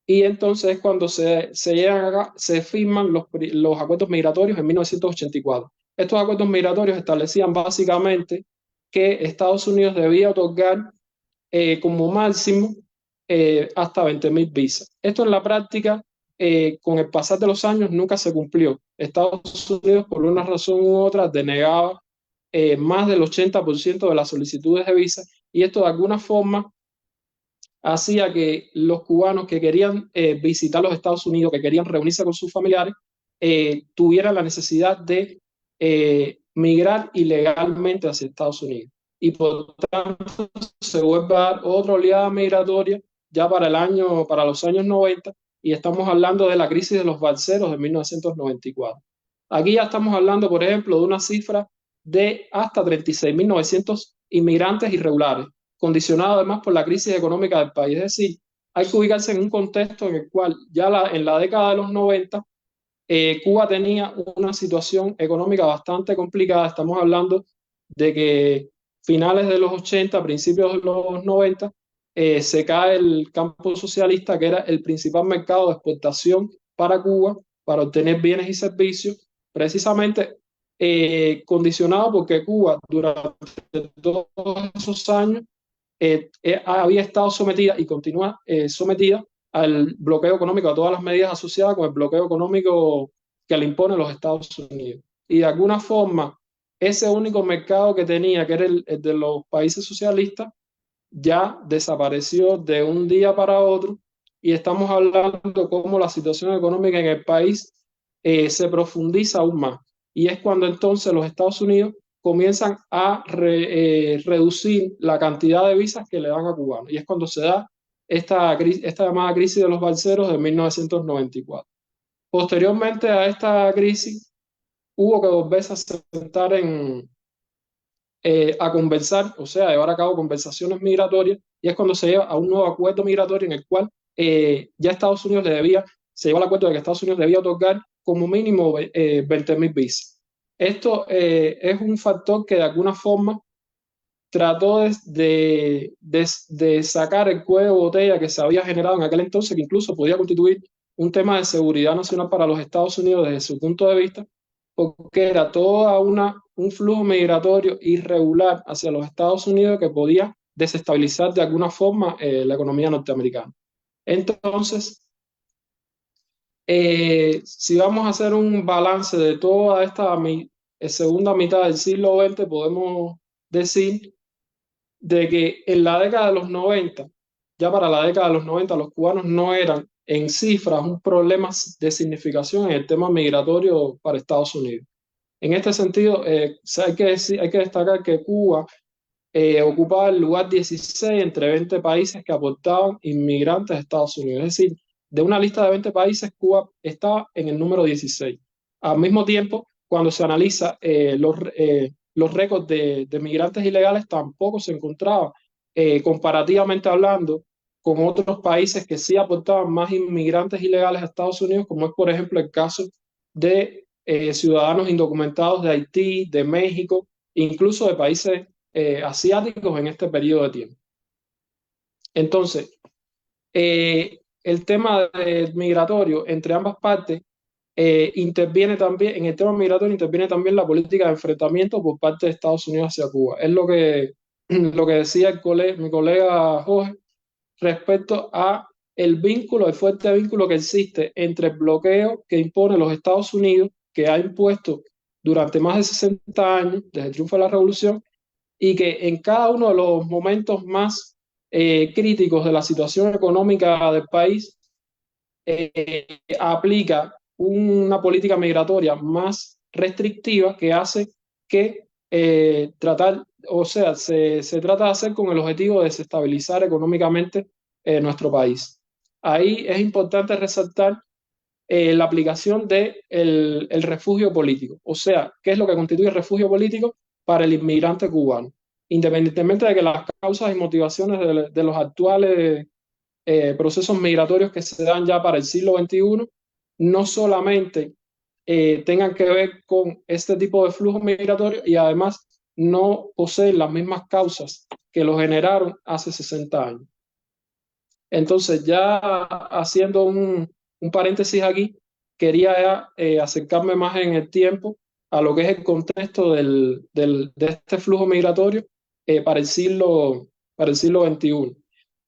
y entonces es cuando se llegan acá, se firman los acuerdos migratorios en 1984. Estos acuerdos migratorios establecían básicamente que Estados Unidos debía otorgar como máximo hasta 20.000 visas. Esto en la práctica, con el pasar de los años, nunca se cumplió. Estados Unidos, por una razón u otra, denegaba más del 80% de las solicitudes de visa, y esto de alguna forma hacía que los cubanos que querían visitar los Estados Unidos, que querían reunirse con sus familiares, tuvieran la necesidad de migrar ilegalmente hacia Estados Unidos. Y por tanto se vuelve a dar otra oleada migratoria ya para los años 90, y estamos hablando de la crisis de los balseros de 1994. Aquí ya estamos hablando, por ejemplo, de una cifra de hasta 36.900 inmigrantes irregulares, condicionado además por la crisis económica del país. Es decir, hay que ubicarse en un contexto en el cual ya en la década de los 90 Cuba tenía una situación económica bastante complicada. Estamos hablando de que finales de los 80, principios de los 90, se cae el campo socialista, que era el principal mercado de exportación para Cuba, para obtener bienes y servicios, precisamente condicionado porque Cuba durante todos esos años había estado sometida y continúa sometida al bloqueo económico, a todas las medidas asociadas con el bloqueo económico que le imponen los Estados Unidos. Y de alguna forma, ese único mercado que tenía, que era el de los países socialistas, ya desapareció de un día para otro, y estamos hablando de cómo la situación económica en el país se profundiza aún más. Y es cuando entonces los Estados Unidos comienzan a reducir la cantidad de visas que le dan a cubanos. Y es cuando se da esta llamada crisis de los balseros de 1994. Posteriormente a esta crisis, hubo que volverse a sentar a conversar, o sea, a llevar a cabo conversaciones migratorias, y es cuando se lleva a un nuevo acuerdo migratorio en el cual ya Estados Unidos se llevó al acuerdo de que Estados Unidos debía otorgar como mínimo 20.000 visas. Esto es un factor que de alguna forma trató de sacar el cuello de botella que se había generado en aquel entonces, que incluso podía constituir un tema de seguridad nacional para los Estados Unidos desde su punto de vista, porque era toda un flujo migratorio irregular hacia los Estados Unidos que podía desestabilizar de alguna forma la economía norteamericana. Entonces, Si vamos a hacer un balance de toda esta segunda mitad del siglo XX, podemos decir de que en la década de los 90, ya para la década de los 90, los cubanos no eran en cifras un problema de significación en el tema migratorio para Estados Unidos. En este sentido, hay que destacar que Cuba ocupaba el lugar 16 entre 20 países que aportaban inmigrantes a Estados Unidos. Es decir, de una lista de 20 países, Cuba estaba en el número 16. Al mismo tiempo, cuando se analiza los récords de migrantes ilegales, tampoco se encontraba, comparativamente hablando, con otros países que sí aportaban más inmigrantes ilegales a Estados Unidos, como es, por ejemplo, el caso de ciudadanos indocumentados de Haití, de México, incluso de países asiáticos en este periodo de tiempo. Entonces, el tema migratorio entre ambas partes interviene también, en el tema migratorio interviene también la política de enfrentamiento por parte de Estados Unidos hacia Cuba. Es lo que decía mi colega Jorge respecto a el vínculo, el fuerte vínculo que existe entre el bloqueo que impone los Estados Unidos, que ha impuesto durante más de 60 años, desde el triunfo de la Revolución, y que en cada uno de los momentos más críticos de la situación económica del país aplica una política migratoria más restrictiva que hace que se trata de hacer con el objetivo de desestabilizar económicamente nuestro país. Ahí es importante resaltar la aplicación del el refugio político. O sea, ¿qué es lo que constituye el refugio político para el inmigrante cubano? Independientemente de que las causas y motivaciones de los actuales procesos migratorios que se dan ya para el siglo XXI no solamente tengan que ver con este tipo de flujo migratorio y además no poseen las mismas causas que lo generaron hace 60 años. Entonces, ya haciendo un paréntesis aquí, quería acercarme más en el tiempo a lo que es el contexto de este flujo migratorio para para el siglo XXI,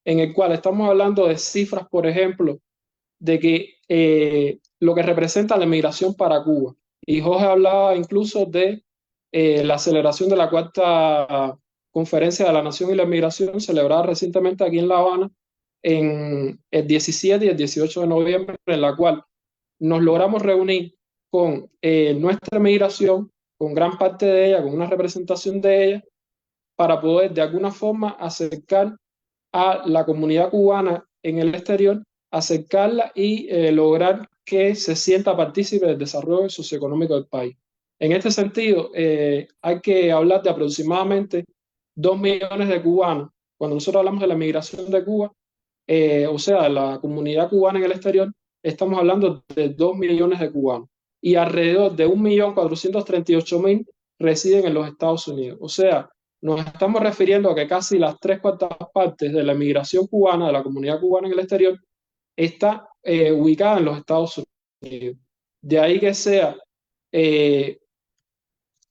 en el cual estamos hablando de cifras, por ejemplo, de que lo que representa la migración para Cuba. Y Jorge hablaba incluso de la celebración de la cuarta conferencia de la Nación y la Migración, celebrada recientemente aquí en La Habana, en el 17 y el 18 de noviembre, en la cual nos logramos reunir con nuestra migración, con gran parte de ella, con una representación de ella, para poder de alguna forma acercar a la comunidad cubana en el exterior, acercarla y lograr que se sienta partícipe del desarrollo socioeconómico del país. En este sentido, hay que hablar de aproximadamente 2 millones de cubanos. Cuando nosotros hablamos de la migración de Cuba, o sea, la comunidad cubana en el exterior, estamos hablando de 2 millones de cubanos y alrededor de 1.438.000 residen en los Estados Unidos. O sea, nos estamos refiriendo a que casi las 3/4 de la emigración cubana, de la comunidad cubana en el exterior, está ubicada en los Estados Unidos. De ahí que sea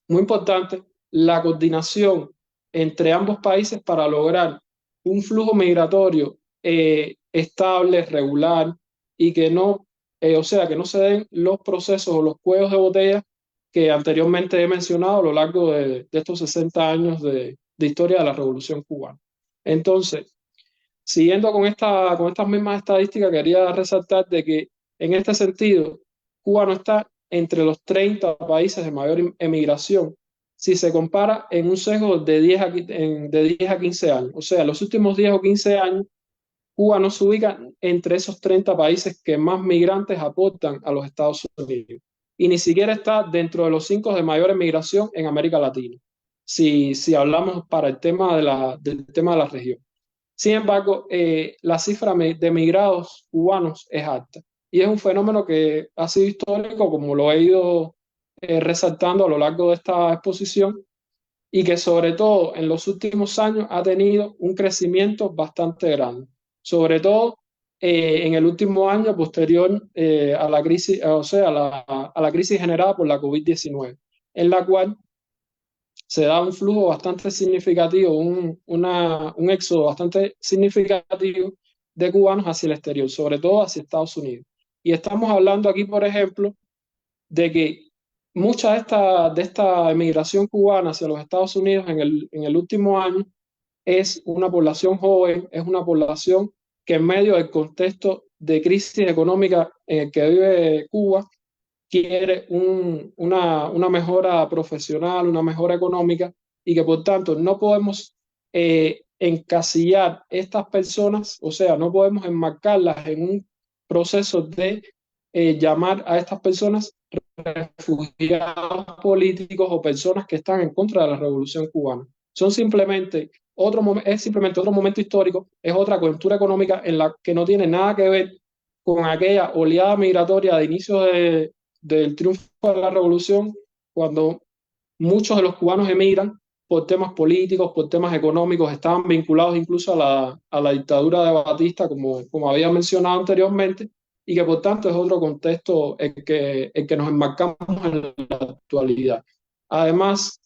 muy importante la coordinación entre ambos países para lograr un flujo migratorio estable, regular y que no, o sea, que no se den los procesos o los cuellos de botella que anteriormente he mencionado a lo largo de estos 60 años de historia de la Revolución Cubana. Entonces, siguiendo con estas mismas estadísticas, quería resaltar de que en este sentido, Cuba no está entre los 30 países de mayor emigración si se compara en un sesgo de 10 a 15 años. O sea, los últimos 10 o 15 años, Cuba no se ubica entre esos 30 países que más migrantes aportan a los Estados Unidos. Y ni siquiera está dentro de los 5 de mayor emigración en América Latina, si hablamos para el tema del tema de la región. Sin embargo, la cifra de migrados cubanos es alta y es un fenómeno que ha sido histórico, como lo he ido resaltando a lo largo de esta exposición, y que sobre todo en los últimos años ha tenido un crecimiento bastante grande, sobre todo en el último año posterior a la crisis, o sea, a la crisis generada por la COVID-19, en la cual se da un flujo bastante significativo, un éxodo bastante significativo de cubanos hacia el exterior, sobre todo hacia Estados Unidos. Y estamos hablando aquí, por ejemplo, de que mucha de esta emigración cubana hacia los Estados Unidos en el último año es una población joven, es una población que en medio del contexto de crisis económica en el que vive Cuba, quiere una mejora profesional, una mejora económica, y que por tanto no podemos encasillar estas personas, o sea, no podemos enmarcarlas en un proceso de llamar a estas personas refugiados políticos o personas que están en contra de la revolución cubana. Son simplemente es simplemente otro momento histórico, es otra coyuntura económica en la que no tiene nada que ver con aquella oleada migratoria de inicio del triunfo de la revolución, cuando muchos de los cubanos emigran por temas políticos, por temas económicos, estaban vinculados incluso a la dictadura de Batista, como había mencionado anteriormente, y que por tanto es otro contexto el que nos enmarcamos en la actualidad. Además,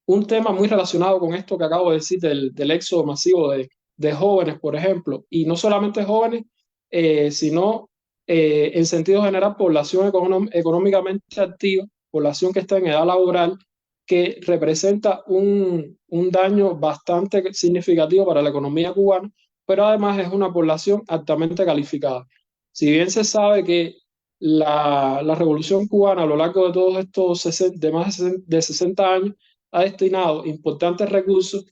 un tema muy relacionado con esto que acabo de decir del éxodo masivo de jóvenes, por ejemplo, y no solamente jóvenes, sino en sentido general población económicamente activa, población que está en edad laboral, que representa un daño bastante significativo para la economía cubana, pero además es una población altamente calificada. Si bien se sabe que la revolución cubana a lo largo de todos estos de más de 60 años ha destinado importantes recursos,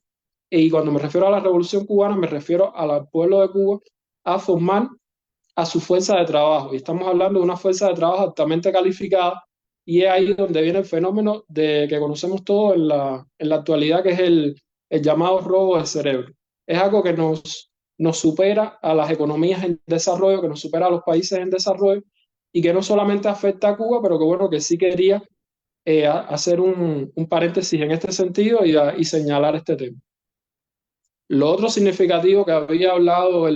y cuando me refiero a la revolución cubana me refiero al pueblo de Cuba, a formar a su fuerza de trabajo. Y estamos hablando de una fuerza de trabajo altamente calificada, y es ahí donde viene el fenómeno que conocemos todos en la actualidad, que es el llamado robo de cerebro. Es algo que nos supera a las economías en desarrollo, que nos supera a los países en desarrollo, y que no solamente afecta a Cuba, pero que bueno, que sí quería hacer un paréntesis en este sentido y señalar este tema. Lo otro significativo que había hablado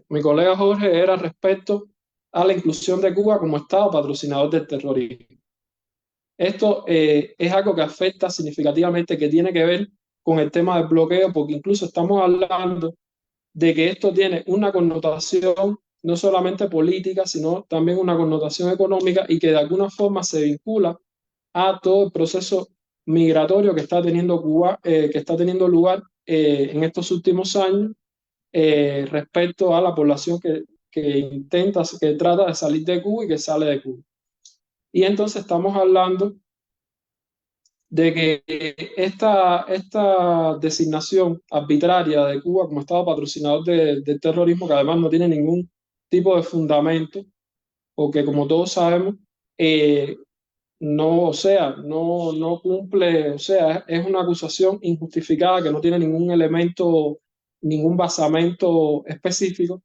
mi colega Jorge era respecto a la inclusión de Cuba como Estado patrocinador del terrorismo. Esto es algo que afecta significativamente, que tiene que ver con el tema del bloqueo, porque incluso estamos hablando de que esto tiene una connotación no solamente política, sino también una connotación económica, y que de alguna forma se vincula a todo el proceso migratorio que está teniendo Cuba, que está teniendo lugar en estos últimos años, respecto a la población que trata de salir de Cuba y que sale de Cuba. Y entonces estamos hablando de que esta designación arbitraria de Cuba como Estado patrocinador del terrorismo, que además no tiene ningún tipo de fundamento, o que como todos sabemos, no cumple, o sea, es una acusación injustificada que no tiene ningún elemento, ningún basamento específico,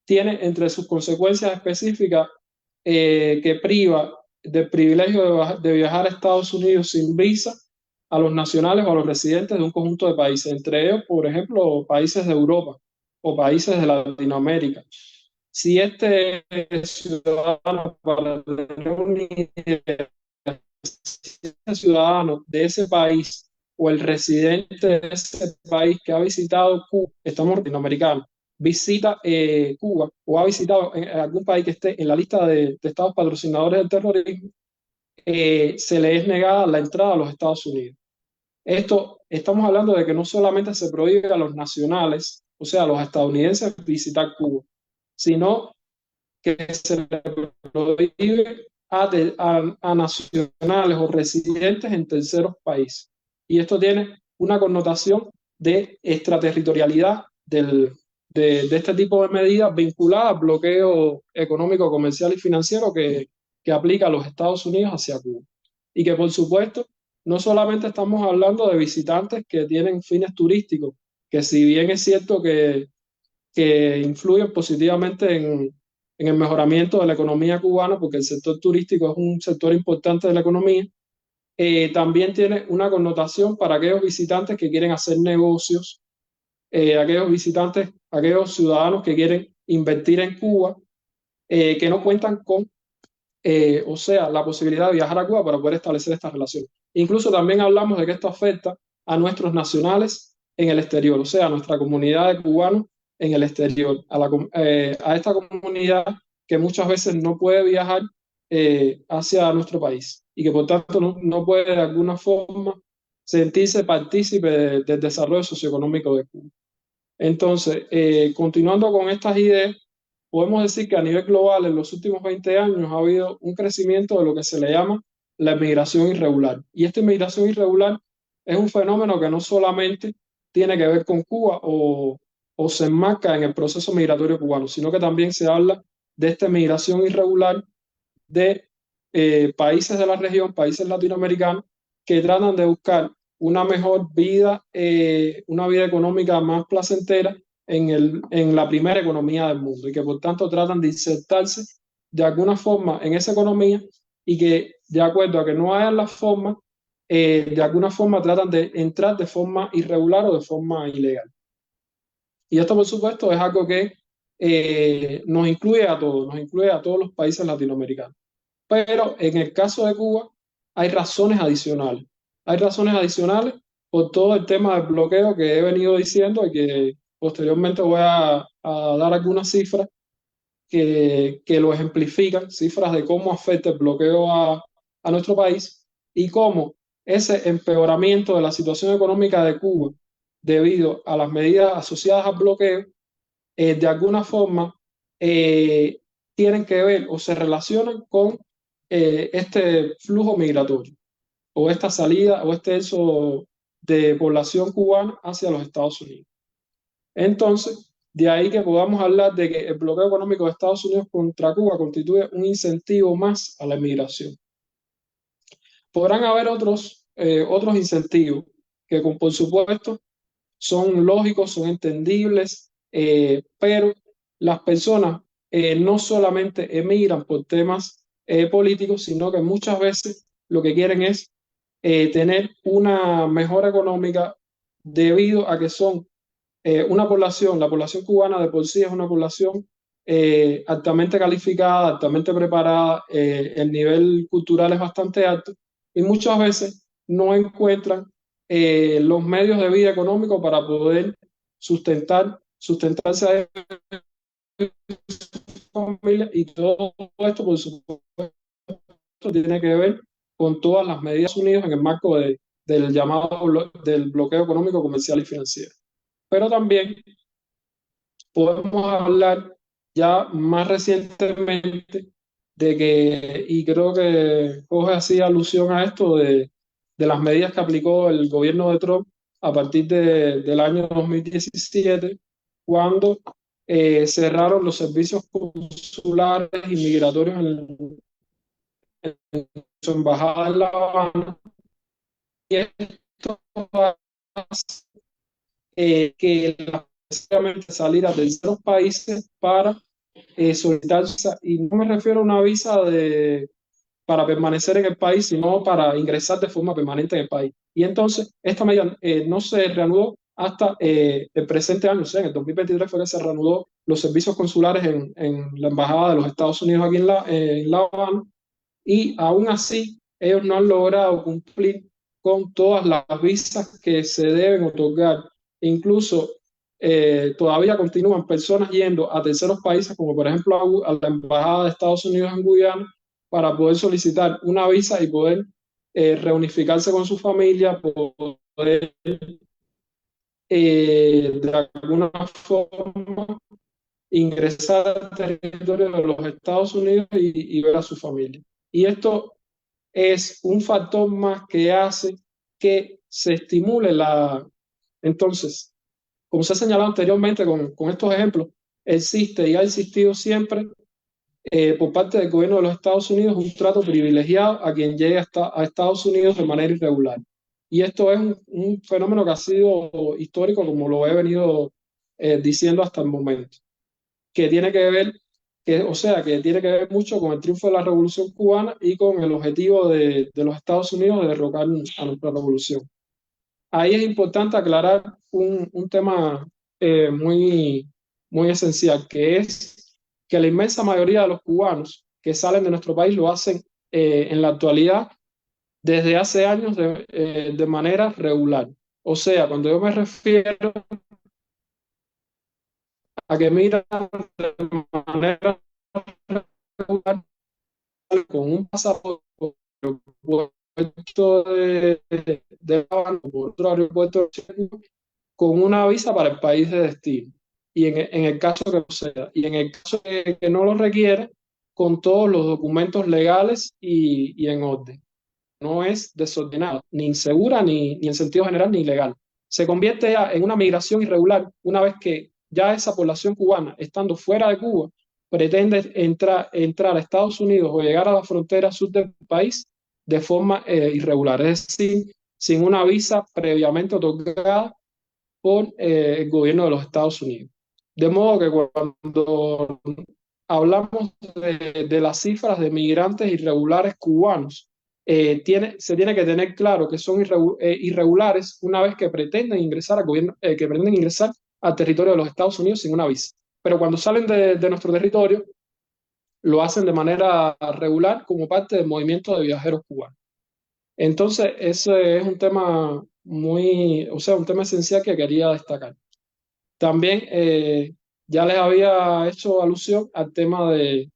tiene entre sus consecuencias específicas que priva del privilegio de viajar a Estados Unidos sin visa a los nacionales o a los residentes de un conjunto de países, entre ellos, por ejemplo, países de Europa o países de Latinoamérica. Si este ciudadano, para tener una idea, si este ciudadano de ese país o el residente de ese país que ha visitado Cuba, estamos latinoamericanos, visita Cuba o ha visitado algún país que esté en la lista de estados patrocinadores del terrorismo, se le es negada la entrada a los Estados Unidos. Esto, estamos hablando de que no solamente se prohíbe a los nacionales, o sea, a los estadounidenses, visitar Cuba, sino que se le prohíbe a nacionales o residentes en terceros países. Y esto tiene una connotación de extraterritorialidad de este tipo de medidas vinculadas al bloqueo económico, comercial y financiero que aplica a los Estados Unidos hacia Cuba. Y que, por supuesto, no solamente estamos hablando de visitantes que tienen fines turísticos, que si bien es cierto que influyen positivamente en el mejoramiento de la economía cubana, porque el sector turístico es un sector importante de la economía, también tiene una connotación para aquellos visitantes que quieren hacer negocios, aquellos ciudadanos que quieren invertir en Cuba, que no cuentan con, la posibilidad de viajar a Cuba para poder establecer estas relaciones. Incluso también hablamos de que esto afecta a nuestros nacionales en el exterior, o sea, a nuestra comunidad de cubanos en el exterior, a esta comunidad que muchas veces no puede viajar hacia nuestro país y que por tanto no puede de alguna forma sentirse partícipe del desarrollo socioeconómico de Cuba. Entonces, continuando con estas ideas, podemos decir que a nivel global en los últimos 20 años ha habido un crecimiento de lo que se le llama la inmigración irregular. Y esta inmigración irregular es un fenómeno que no solamente tiene que ver con Cuba o se enmarca en el proceso migratorio cubano, sino que también se habla de esta inmigración irregular de países de la región, países latinoamericanos, que tratan de buscar una mejor vida, una vida económica más placentera en la primera economía del mundo y que por tanto tratan de insertarse de alguna forma en esa economía y que de acuerdo a que no hayan las formas, de alguna forma tratan de entrar de forma irregular o de forma ilegal. Y esto por supuesto es algo que nos incluye a todos los países latinoamericanos. Pero en el caso de Cuba hay razones adicionales. Hay razones adicionales por todo el tema del bloqueo que he venido diciendo y que posteriormente voy a dar algunas cifras que lo ejemplifican, cifras de cómo afecta el bloqueo a nuestro país y cómo ese empeoramiento de la situación económica de Cuba debido a las medidas asociadas al bloqueo, de alguna forma tienen que ver o se relacionan con este flujo migratorio o esta salida o este éxodo de población cubana hacia los Estados Unidos. Entonces, de ahí que podamos hablar de que el bloqueo económico de Estados Unidos contra Cuba constituye un incentivo más a la inmigración. Podrán haber otros incentivos que, por supuesto, son lógicos, son entendibles, pero las personas no solamente emigran por temas políticos, sino que muchas veces lo que quieren es tener una mejora económica debido a que son la población cubana de por sí es una población altamente calificada, altamente preparada, el nivel cultural es bastante alto y muchas veces no encuentran los medios de vida económicos para poder sustentarse a su familia y todo esto, por supuesto, tiene que ver con todas las medidas unidas en el marco del llamado del bloqueo económico, comercial y financiero. Pero también podemos hablar ya más recientemente de que, y creo que coge así alusión a esto de las medidas que aplicó el gobierno de Trump a partir del año 2017, cuando cerraron los servicios consulares y migratorios en su embajada en La Habana. Y esto hace que básicamente salir a terceros países para solicitar visa. Y no me refiero a una visa para permanecer en el país, sino para ingresar de forma permanente en el país. Y entonces esta medida no se reanudó hasta el presente año, o sea, en el 2023 fue que se reanudó los servicios consulares en la Embajada de los Estados Unidos aquí en La Habana, y aún así ellos no han logrado cumplir con todas las visas que se deben otorgar. Incluso todavía continúan personas yendo a terceros países, como por ejemplo a la Embajada de Estados Unidos en Guyana, para poder solicitar una visa y poder reunificarse con su familia, poder de alguna forma ingresar al territorio de los Estados Unidos y ver a su familia. Y esto es un factor más que hace que se estimule Entonces, como se ha señalado anteriormente con estos ejemplos, existe y ha existido siempre por parte del gobierno de los Estados Unidos un trato privilegiado a quien llegue a Estados Unidos de manera irregular. Y esto es un fenómeno que ha sido histórico, como lo he venido diciendo hasta el momento, que tiene que ver, que tiene que ver mucho con el triunfo de la Revolución Cubana y con el objetivo de los Estados Unidos de derrocar a nuestra revolución. Ahí es importante aclarar un tema muy esencial, que es que la inmensa mayoría de los cubanos que salen de nuestro país lo hacen en la actualidad desde hace años de manera regular. O sea, cuando yo me refiero a que migran de manera regular con un pasaporte por el aeropuerto de La Habana, por otro aeropuerto con una visa para el país de destino. Y en el caso que proceda, y en el caso que no lo requiere, con todos los documentos legales y en orden. No es desordenada, ni insegura, ni en sentido general, ni ilegal. Se convierte ya en una migración irregular una vez que ya esa población cubana, estando fuera de Cuba, pretende entrar a Estados Unidos o llegar a la frontera sur del país de forma irregular, es decir, sin una visa previamente otorgada por el gobierno de los Estados Unidos. De modo que cuando hablamos de las cifras de migrantes irregulares cubanos, se tiene que tener claro que son irregulares una vez que pretenden ingresar al gobierno, que pretenden ingresar al territorio de los Estados Unidos sin una visa. Pero cuando salen de nuestro territorio, lo hacen de manera regular como parte del movimiento de viajeros cubanos. Entonces, ese es un tema un tema esencial que quería destacar. También ya les había hecho alusión al tema del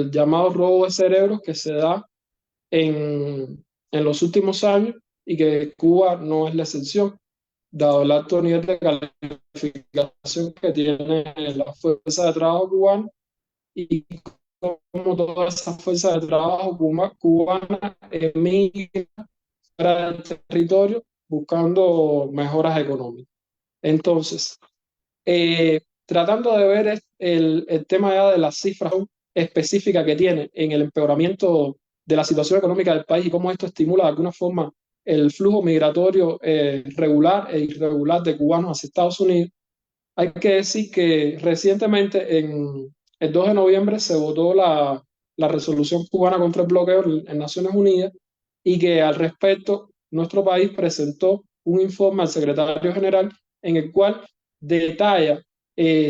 llamado robo de cerebros que se da en los últimos años y que Cuba no es la excepción, dado el alto nivel de calificación que tiene la fuerza de trabajo cubana y cómo toda esa fuerza de trabajo cubana emigra fuera del territorio buscando mejoras económicas. Entonces, tratando de ver el tema ya de las cifras específicas que tiene en el empeoramiento de la situación económica del país y cómo esto estimula de alguna forma el flujo migratorio regular e irregular de cubanos hacia Estados Unidos, hay que decir que recientemente, el 2 de noviembre, se votó la resolución cubana contra el bloqueo en Naciones Unidas y que al respecto nuestro país presentó un informe al secretario general en el cual detalla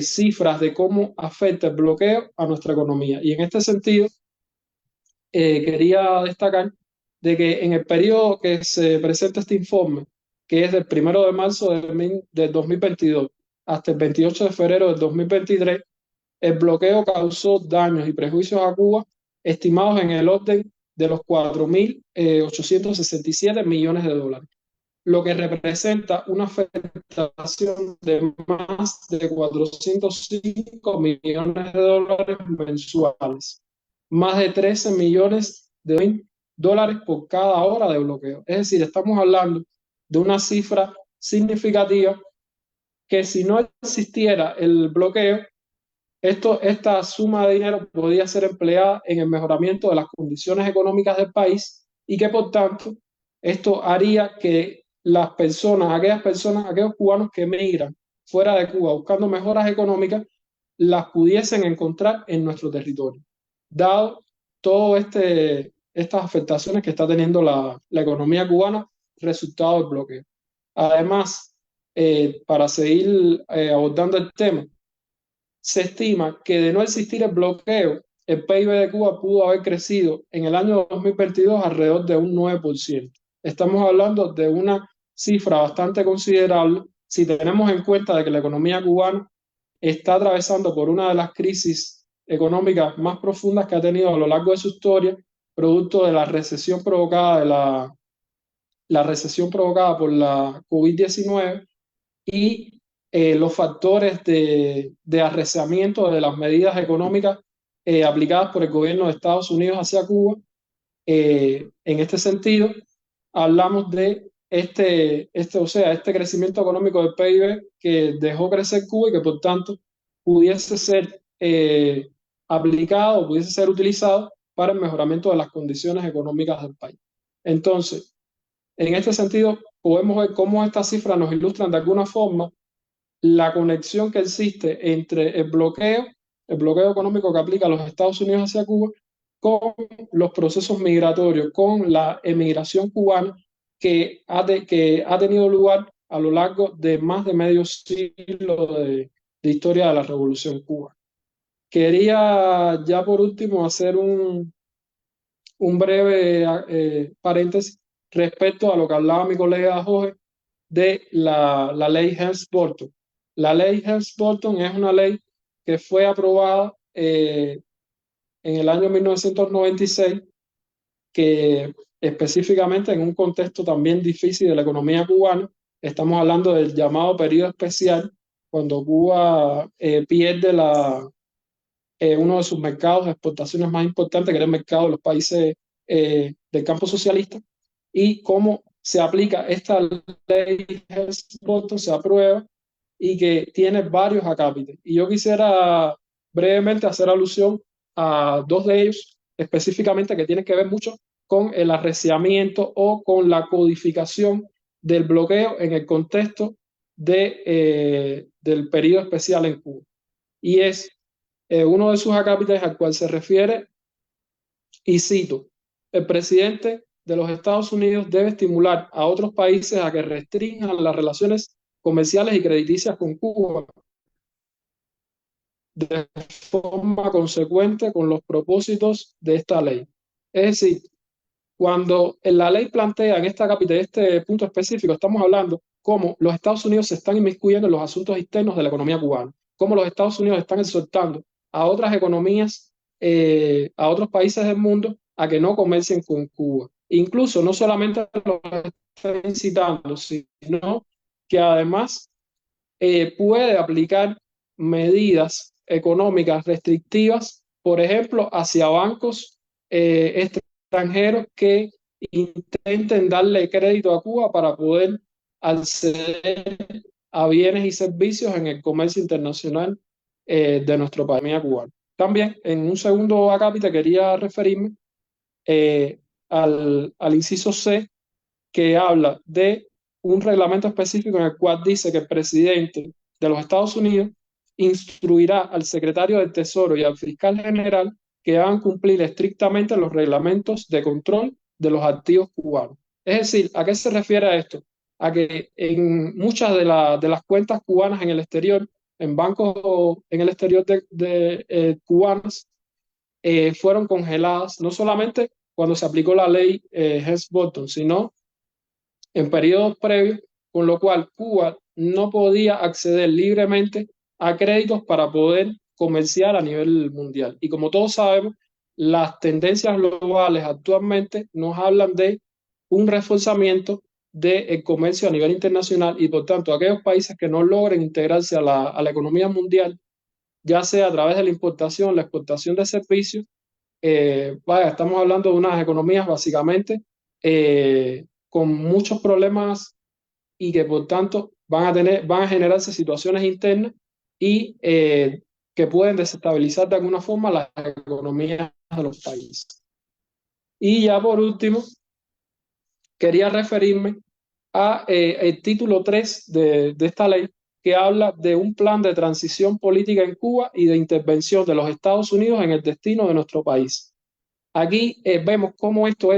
cifras de cómo afecta el bloqueo a nuestra economía. Y en este sentido, quería destacar de que en el periodo que se presenta este informe, que es del 1 de marzo del 2022 hasta el 28 de febrero del 2023, el bloqueo causó daños y prejuicios a Cuba estimados en el orden de los 4.867 millones de dólares, lo que representa una afectación de más de 405 millones de dólares mensuales, más de 13 millones de dólares por cada hora de bloqueo. Es decir, estamos hablando de una cifra significativa que si no existiera el bloqueo, esta suma de dinero podría ser empleada en el mejoramiento de las condiciones económicas del país y que por tanto esto haría que aquellos cubanos que emigran fuera de Cuba buscando mejoras económicas, las pudiesen encontrar en nuestro territorio, dado todas estas afectaciones que está teniendo la economía cubana resultado del bloqueo. Además, para seguir abordando el tema, se estima que de no existir el bloqueo, el PIB de Cuba pudo haber crecido en el año 2022 alrededor de un 9%. Estamos hablando de una cifra bastante considerable si tenemos en cuenta de que la economía cubana está atravesando por una de las crisis económicas más profundas que ha tenido a lo largo de su historia, producto de la recesión provocada la recesión provocada por la COVID-19 y los factores de arreciamiento de las medidas económicas aplicadas por el gobierno de Estados Unidos hacia Cuba. En este sentido, hablamos de este crecimiento económico del PIB que dejó crecer Cuba y que por tanto pudiese ser aplicado, pudiese ser utilizado para el mejoramiento de las condiciones económicas del país. Entonces, en este sentido, podemos ver cómo estas cifras nos ilustran de alguna forma la conexión que existe entre el bloqueo económico que aplica los Estados Unidos hacia Cuba, con los procesos migratorios, con la emigración cubana que ha tenido lugar a lo largo de más de medio siglo de historia de la Revolución cubana. Quería ya por último hacer un breve paréntesis respecto a lo que hablaba mi colega Jorge de la ley Helms-Burton. La ley Helms-Burton es una ley que fue aprobada en el año 1996, que específicamente en un contexto también difícil de la economía cubana, estamos hablando del llamado periodo especial, cuando Cuba pierde uno de sus mercados de exportaciones más importantes, que era el mercado de los países del campo socialista, y cómo se aplica esta ley Helms-Burton, se aprueba y que tiene varios acápites. Y yo quisiera brevemente hacer alusión a dos de ellos, específicamente que tienen que ver mucho con el arreciamiento o con la codificación del bloqueo en el contexto del periodo especial en Cuba. Y es uno de sus acápites al cual se refiere, y cito: el presidente de los Estados Unidos debe estimular a otros países a que restrinjan las relaciones comerciales y crediticias con Cuba de forma consecuente con los propósitos de esta ley. Es decir, cuando en la ley plantea en esta capítulo, este punto específico, estamos hablando cómo los Estados Unidos se están inmiscuyendo en los asuntos internos de la economía cubana, cómo los Estados Unidos están exhortando a otras economías, a otros países del mundo a que no comercien con Cuba. Incluso no solamente los están incitando, sino que además puede aplicar medidas económicas restrictivas, por ejemplo, hacia bancos extranjeros que intenten darle crédito a Cuba para poder acceder a bienes y servicios en el comercio internacional de nuestro país, cubano. También, en un segundo acápite, quería referirme al inciso C, que habla de un reglamento específico en el cual dice que el presidente de los Estados Unidos instruirá al secretario del Tesoro y al fiscal general que hagan cumplir estrictamente los reglamentos de control de los activos cubanos. Es decir, ¿a qué se refiere a esto? A que en muchas de las cuentas cubanas en el exterior, en bancos en el exterior cubanas, fueron congeladas, no solamente cuando se aplicó la ley Helms-Burton, sino en periodos previos, con lo cual Cuba no podía acceder libremente a créditos para poder comerciar a nivel mundial. Y como todos sabemos, las tendencias globales actualmente nos hablan de un reforzamiento del comercio a nivel internacional, y por tanto aquellos países que no logren integrarse a la economía mundial, ya sea a través de la importación, la exportación de servicios, estamos hablando de unas economías básicamente con muchos problemas, y que por tanto van a generarse situaciones internas y que pueden desestabilizar de alguna forma las economías de los países. Y ya por último, quería referirme a el título 3 de esta ley, que habla de un plan de transición política en Cuba y de intervención de los Estados Unidos en el destino de nuestro país. Aquí vemos cómo esto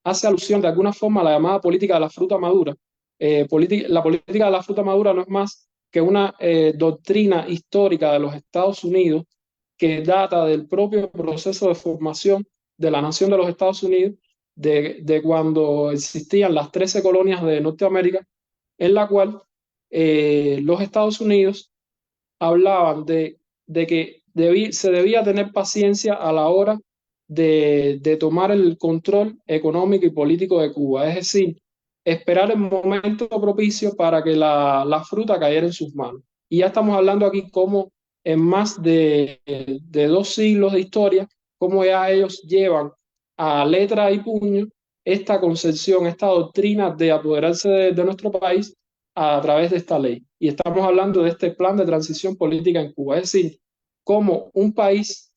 hace alusión de alguna forma a la llamada política de la fruta madura. La política de la fruta madura no es más que una doctrina histórica de los Estados Unidos que data del propio proceso de formación de la nación de los Estados Unidos, de cuando existían las 13 colonias de Norteamérica, en la cual los Estados Unidos hablaban de que se debía tener paciencia a la hora de tomar el control económico y político de Cuba, es decir, esperar el momento propicio para que la fruta cayera en sus manos. Y ya estamos hablando aquí como en más de 2 siglos de historia, cómo ya ellos llevan a letra y puño esta concepción, esta doctrina de apoderarse de nuestro país a través de esta ley. Y estamos hablando de este plan de transición política en Cuba, es decir, cómo un país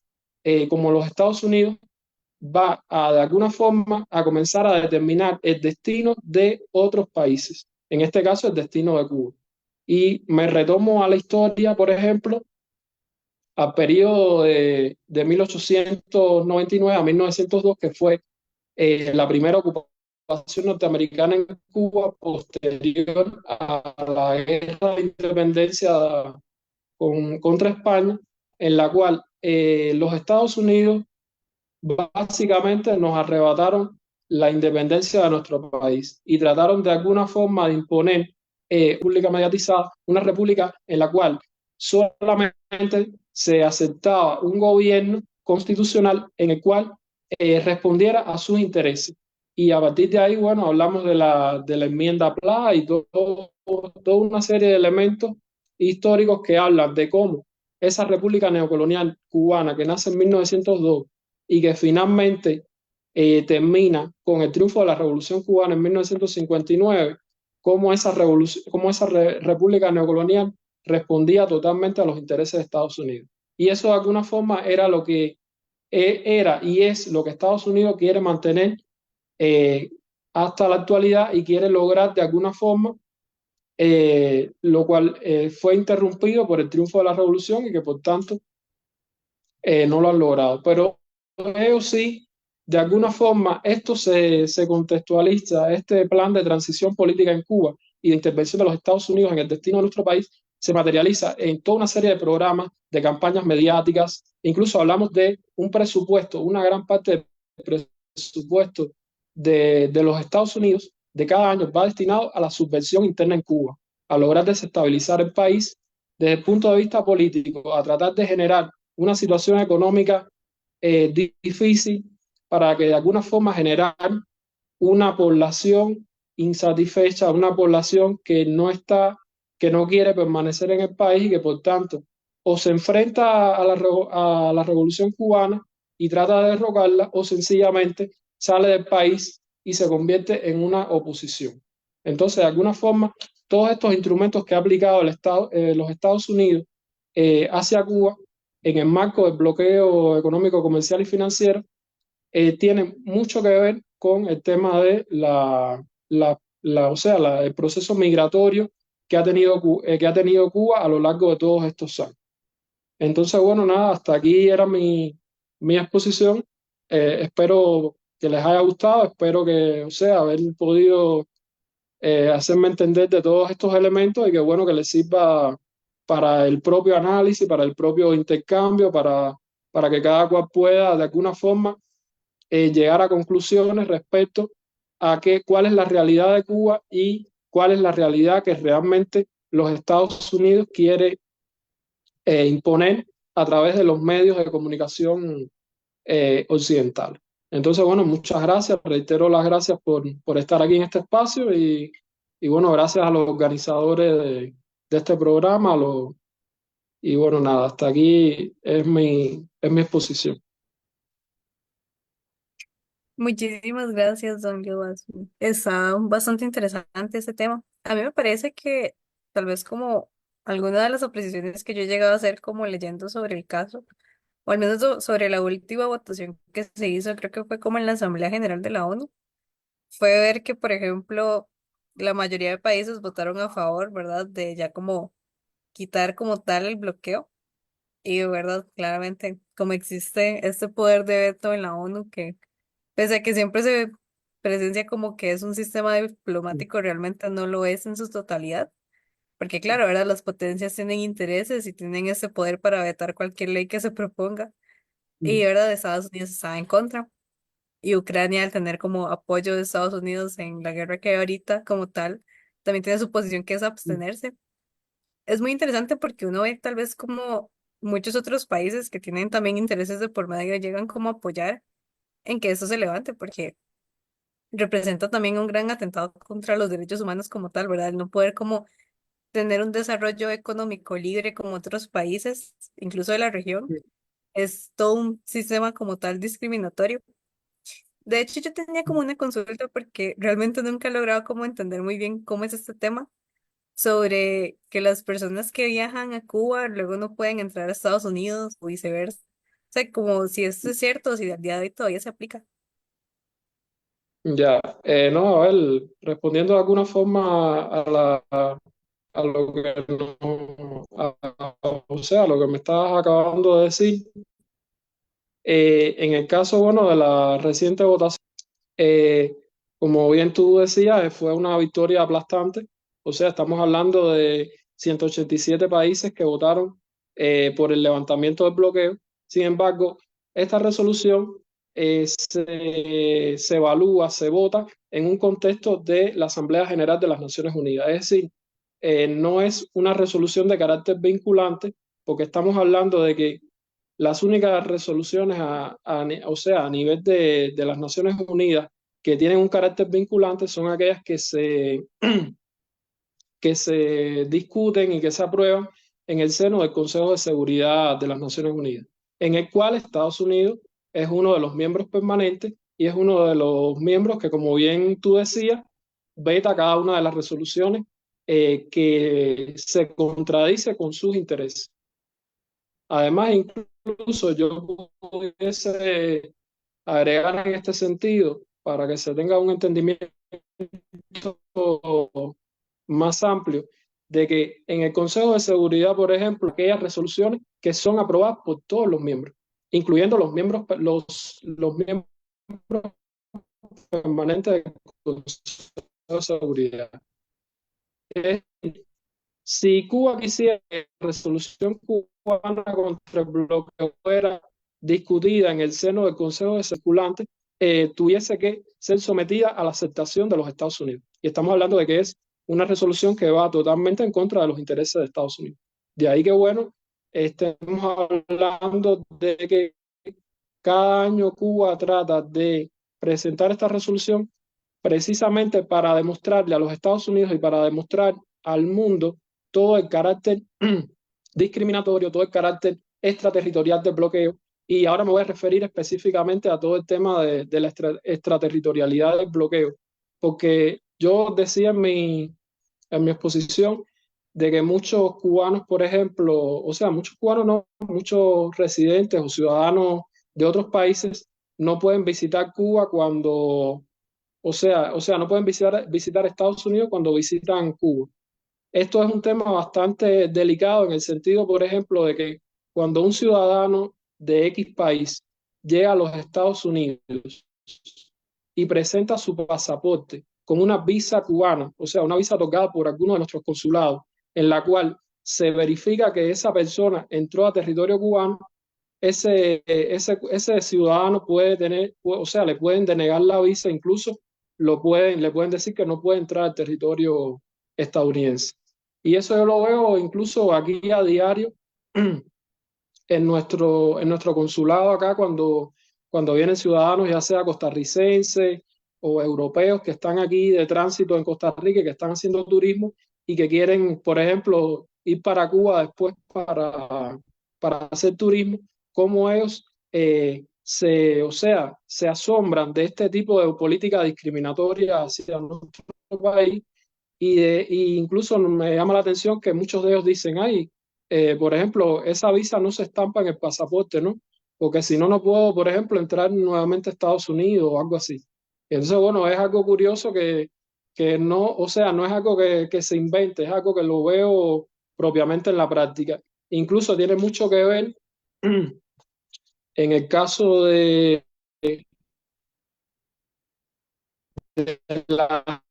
como los Estados Unidos va de alguna forma a comenzar a determinar el destino de otros países, en este caso el destino de Cuba. Y me retomo a la historia, por ejemplo, al periodo de 1899 a 1902, que fue la primera ocupación norteamericana en Cuba posterior a la guerra de independencia contra España, en la cual los Estados Unidos básicamente nos arrebataron la independencia de nuestro país y trataron de alguna forma de imponer república mediatizada, una república en la cual solamente se aceptaba un gobierno constitucional en el cual respondiera a sus intereses. Y a partir de ahí, bueno, hablamos de la enmienda PLA y toda una serie de elementos históricos que hablan de cómo esa república neocolonial cubana que nace en 1902 y que finalmente termina con el triunfo de la Revolución Cubana en 1959, cómo esa república neocolonial respondía totalmente a los intereses de Estados Unidos. Y eso de alguna forma era lo que era y es lo que Estados Unidos quiere mantener eh, hasta la actualidad y quiere lograr de alguna forma, lo cual fue interrumpido por el triunfo de la revolución y que por tanto no lo han logrado. Pero ellos sí, de alguna forma, esto se contextualiza, este plan de transición política en Cuba y de intervención de los Estados Unidos en el destino de nuestro país, se materializa en toda una serie de programas, de campañas mediáticas. Incluso hablamos de un presupuesto, una gran parte del presupuesto de los Estados Unidos de cada año va destinado a la subversión interna en Cuba, a lograr desestabilizar el país desde el punto de vista político, a tratar de generar una situación económica difícil para que de alguna forma generar una población insatisfecha, una población que no quiere permanecer en el país y que por tanto o se enfrenta a la revolución cubana y trata de derrocarla o sencillamente sale del país y se convierte en una oposición. Entonces, de alguna forma, todos estos instrumentos que ha aplicado los Estados Unidos hacia Cuba en el marco del bloqueo económico, comercial y financiero, tienen mucho que ver con el tema de el proceso migratorio que ha tenido Cuba a lo largo de todos estos años. Entonces, bueno, nada, hasta aquí era mi exposición. Espero que les haya gustado, espero que, haber podido hacerme entender de todos estos elementos y que bueno, que les sirva para el propio análisis, para el propio intercambio, para que cada cual pueda de alguna forma llegar a conclusiones respecto a cuál es la realidad de Cuba y cuál es la realidad que realmente los Estados Unidos quiere imponer a través de los medios de comunicación occidentales. Entonces, bueno, muchas gracias, reitero las gracias por estar aquí en este espacio y bueno, gracias a los organizadores de este programa, y bueno, nada, hasta aquí es mi exposición. Muchísimas gracias, don Giovanni. Está bastante interesante este tema. A mí me parece que tal vez como alguna de las apreciaciones que yo he llegado a hacer como leyendo sobre el caso, o al menos sobre la última votación que se hizo, creo que fue como en la Asamblea General de la ONU, fue ver que, por ejemplo, la mayoría de países votaron a favor, ¿verdad? De ya como quitar como tal el bloqueo. Y, ¿verdad? Claramente, como existe este poder de veto en la ONU, que pese a que siempre se presencia como que es un sistema diplomático, realmente no lo es en su totalidad. Porque claro, ¿verdad? Las potencias tienen intereses y tienen ese poder para vetar cualquier ley que se proponga. Y, ¿verdad? Estados Unidos estaba en contra. Y Ucrania, al tener como apoyo de Estados Unidos en la guerra que hay ahorita como tal, también tiene su posición que es abstenerse. Es muy interesante porque uno ve tal vez como muchos otros países que tienen también intereses de por medio llegan como a apoyar en que esto se levante, porque representa también un gran atentado contra los derechos humanos como tal, ¿verdad? El no poder como tener un desarrollo económico libre como otros países, incluso de la región, es todo un sistema como tal discriminatorio. De hecho, yo tenía como una consulta porque realmente nunca he logrado como entender muy bien cómo es este tema sobre que las personas que viajan a Cuba luego no pueden entrar a Estados Unidos o viceversa. O sea, como si esto es cierto, o si al día de hoy todavía se aplica. Ya, no, a ver, respondiendo de alguna forma a lo que a lo que me estabas acabando de decir, en el caso, bueno, de la reciente votación, eh, como bien tú decías, fue una victoria aplastante. O sea, estamos hablando de 187 países que votaron por el levantamiento del bloqueo. Sin embargo, esta resolución se evalúa, se vota en un contexto de la Asamblea General de las Naciones Unidas. Es decir, no es una resolución de carácter vinculante, porque estamos hablando de que las únicas resoluciones, o sea, a nivel de las Naciones Unidas que tienen un carácter vinculante son aquellas que se discuten y que se aprueban en el seno del Consejo de Seguridad de las Naciones Unidas, en el cual Estados Unidos es uno de los miembros permanentes y es uno de los miembros que, como bien tú decías, veta cada una de las resoluciones que se contradice con sus intereses. Además, incluso yo pudiese agregar en este sentido, para que se tenga un entendimiento más amplio, de que en el Consejo de Seguridad, por ejemplo, aquellas resoluciones que son aprobadas por todos los miembros, incluyendo los miembros permanentes del Consejo de Seguridad. Si Cuba quisiera que la resolución cubana contra el bloqueo fuera discutida en el seno del Consejo de Circulante, tuviese que ser sometida a la aceptación de los Estados Unidos. Y estamos hablando de que es una resolución que va totalmente en contra de los intereses de Estados Unidos. De ahí que, bueno, estemos hablando de que cada año Cuba trata de presentar esta resolución precisamente para demostrarle a los Estados Unidos y para demostrar al mundo todo el carácter discriminatorio, todo el carácter extraterritorial del bloqueo. Y ahora me voy a referir específicamente a todo el tema de la extraterritorialidad del bloqueo, porque yo decía en mi exposición de que muchos cubanos, por ejemplo, o sea, muchos cubanos no, muchos residentes o ciudadanos de otros países no pueden visitar Cuba cuando, o sea, no pueden visitar Estados Unidos cuando visitan Cuba. Esto es un tema bastante delicado en el sentido, por ejemplo, de que cuando un ciudadano de X país llega a los Estados Unidos y presenta su pasaporte con una visa cubana, o sea, una visa otorgada por alguno de nuestros consulados, en la cual se verifica que esa persona entró a territorio cubano, ese ciudadano puede tener, o sea, le pueden denegar la visa, incluso le pueden decir que no puede entrar al territorio estadounidense. Y eso yo lo veo incluso aquí a diario en nuestro consulado acá cuando vienen ciudadanos, ya sea costarricenses o europeos que están aquí de tránsito en Costa Rica y que están haciendo turismo y que quieren, por ejemplo, ir para Cuba después para hacer turismo, como ellos o sea, se asombran de este tipo de política discriminatoria hacia nuestro país y incluso me llama la atención que muchos de ellos dicen, ay, por ejemplo, esa visa no se estampa en el pasaporte, ¿no? Porque si no, no puedo, por ejemplo, entrar nuevamente a Estados Unidos o algo así. Entonces, bueno, es algo curioso que no, o sea, no es algo que se invente, es algo que lo veo propiamente en la práctica. Incluso tiene mucho que ver en el caso de la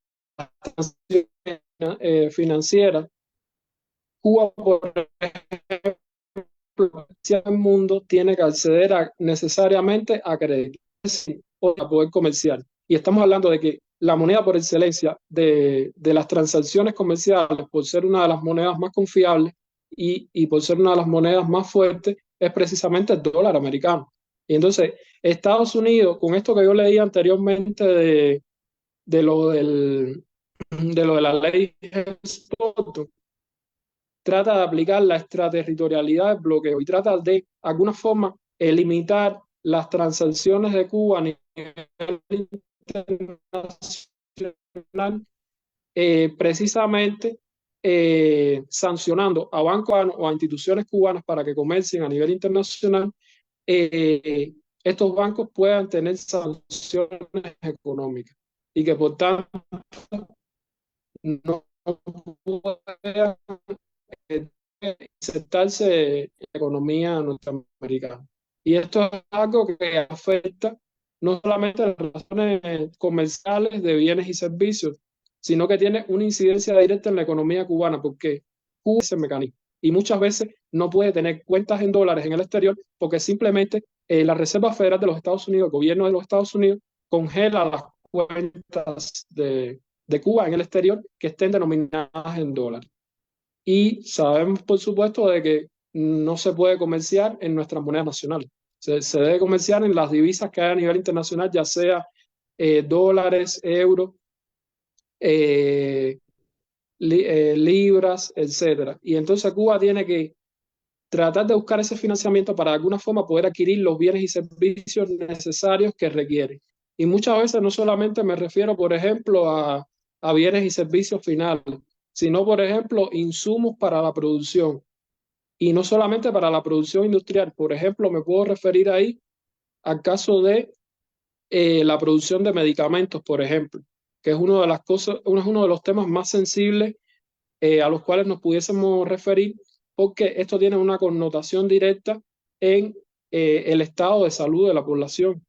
financiera. Cuba, por ejemplo, el mundo tiene que acceder necesariamente a crédito para poder comerciar. Y estamos hablando de que la moneda por excelencia de las transacciones comerciales, por ser una de las monedas más confiables y por ser una de las monedas más fuertes, es precisamente el dólar americano. Y entonces, Estados Unidos, con esto que yo leí anteriormente de lo de la ley Helms-Burton, trata de aplicar la extraterritorialidad del bloqueo y trata de alguna forma limitar las transacciones de Cuba a nivel internacional, precisamente sancionando a bancos o a instituciones cubanas para que comercien a nivel internacional. Estos bancos puedan tener sanciones económicas y que por tanto no puedan insertarse en la economía norteamericana. Y esto es algo que afecta no solamente a las relaciones comerciales de bienes y servicios, sino que tiene una incidencia directa en la economía cubana, porque Cuba es ese mecanismo. Y muchas veces no puede tener cuentas en dólares en el exterior porque simplemente la Reserva Federal de los Estados Unidos, el gobierno de los Estados Unidos, congela las cuentas de Cuba en el exterior que estén denominadas en dólares. Y sabemos, por supuesto, de que no se puede comerciar en nuestra moneda nacional. Se debe comerciar en las divisas que hay a nivel internacional, ya sea dólares, euros, eh, libras, etcétera. Y entonces Cuba tiene que tratar de buscar ese financiamiento para de alguna forma poder adquirir los bienes y servicios necesarios que requiere. Y muchas veces no solamente me refiero, por ejemplo, a bienes y servicios finales, sino, por ejemplo, insumos para la producción. Y no solamente para la producción industrial. Por ejemplo, me puedo referir ahí al caso de la producción de medicamentos, por ejemplo, que es una de las cosas, es uno de los temas más sensibles a los cuales nos pudiésemos referir, porque esto tiene una connotación directa en el estado de salud de la población.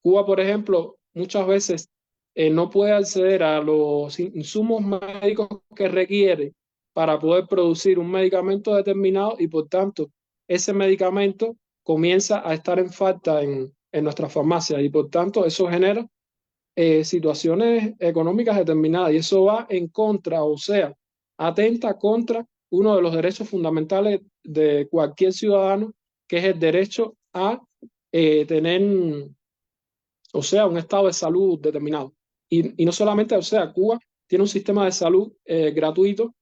Cuba, por ejemplo, muchas veces no puede acceder a los insumos médicos que requiere para poder producir un medicamento determinado y, por tanto, ese medicamento comienza a estar en falta en nuestras farmacias y, por tanto, eso genera situaciones económicas determinadas y eso va en contra, o sea, atenta contra uno de los derechos fundamentales de cualquier ciudadano, que es el derecho a tener, o sea, un estado de salud determinado. Y no solamente, o sea, Cuba tiene un sistema de salud gratuito,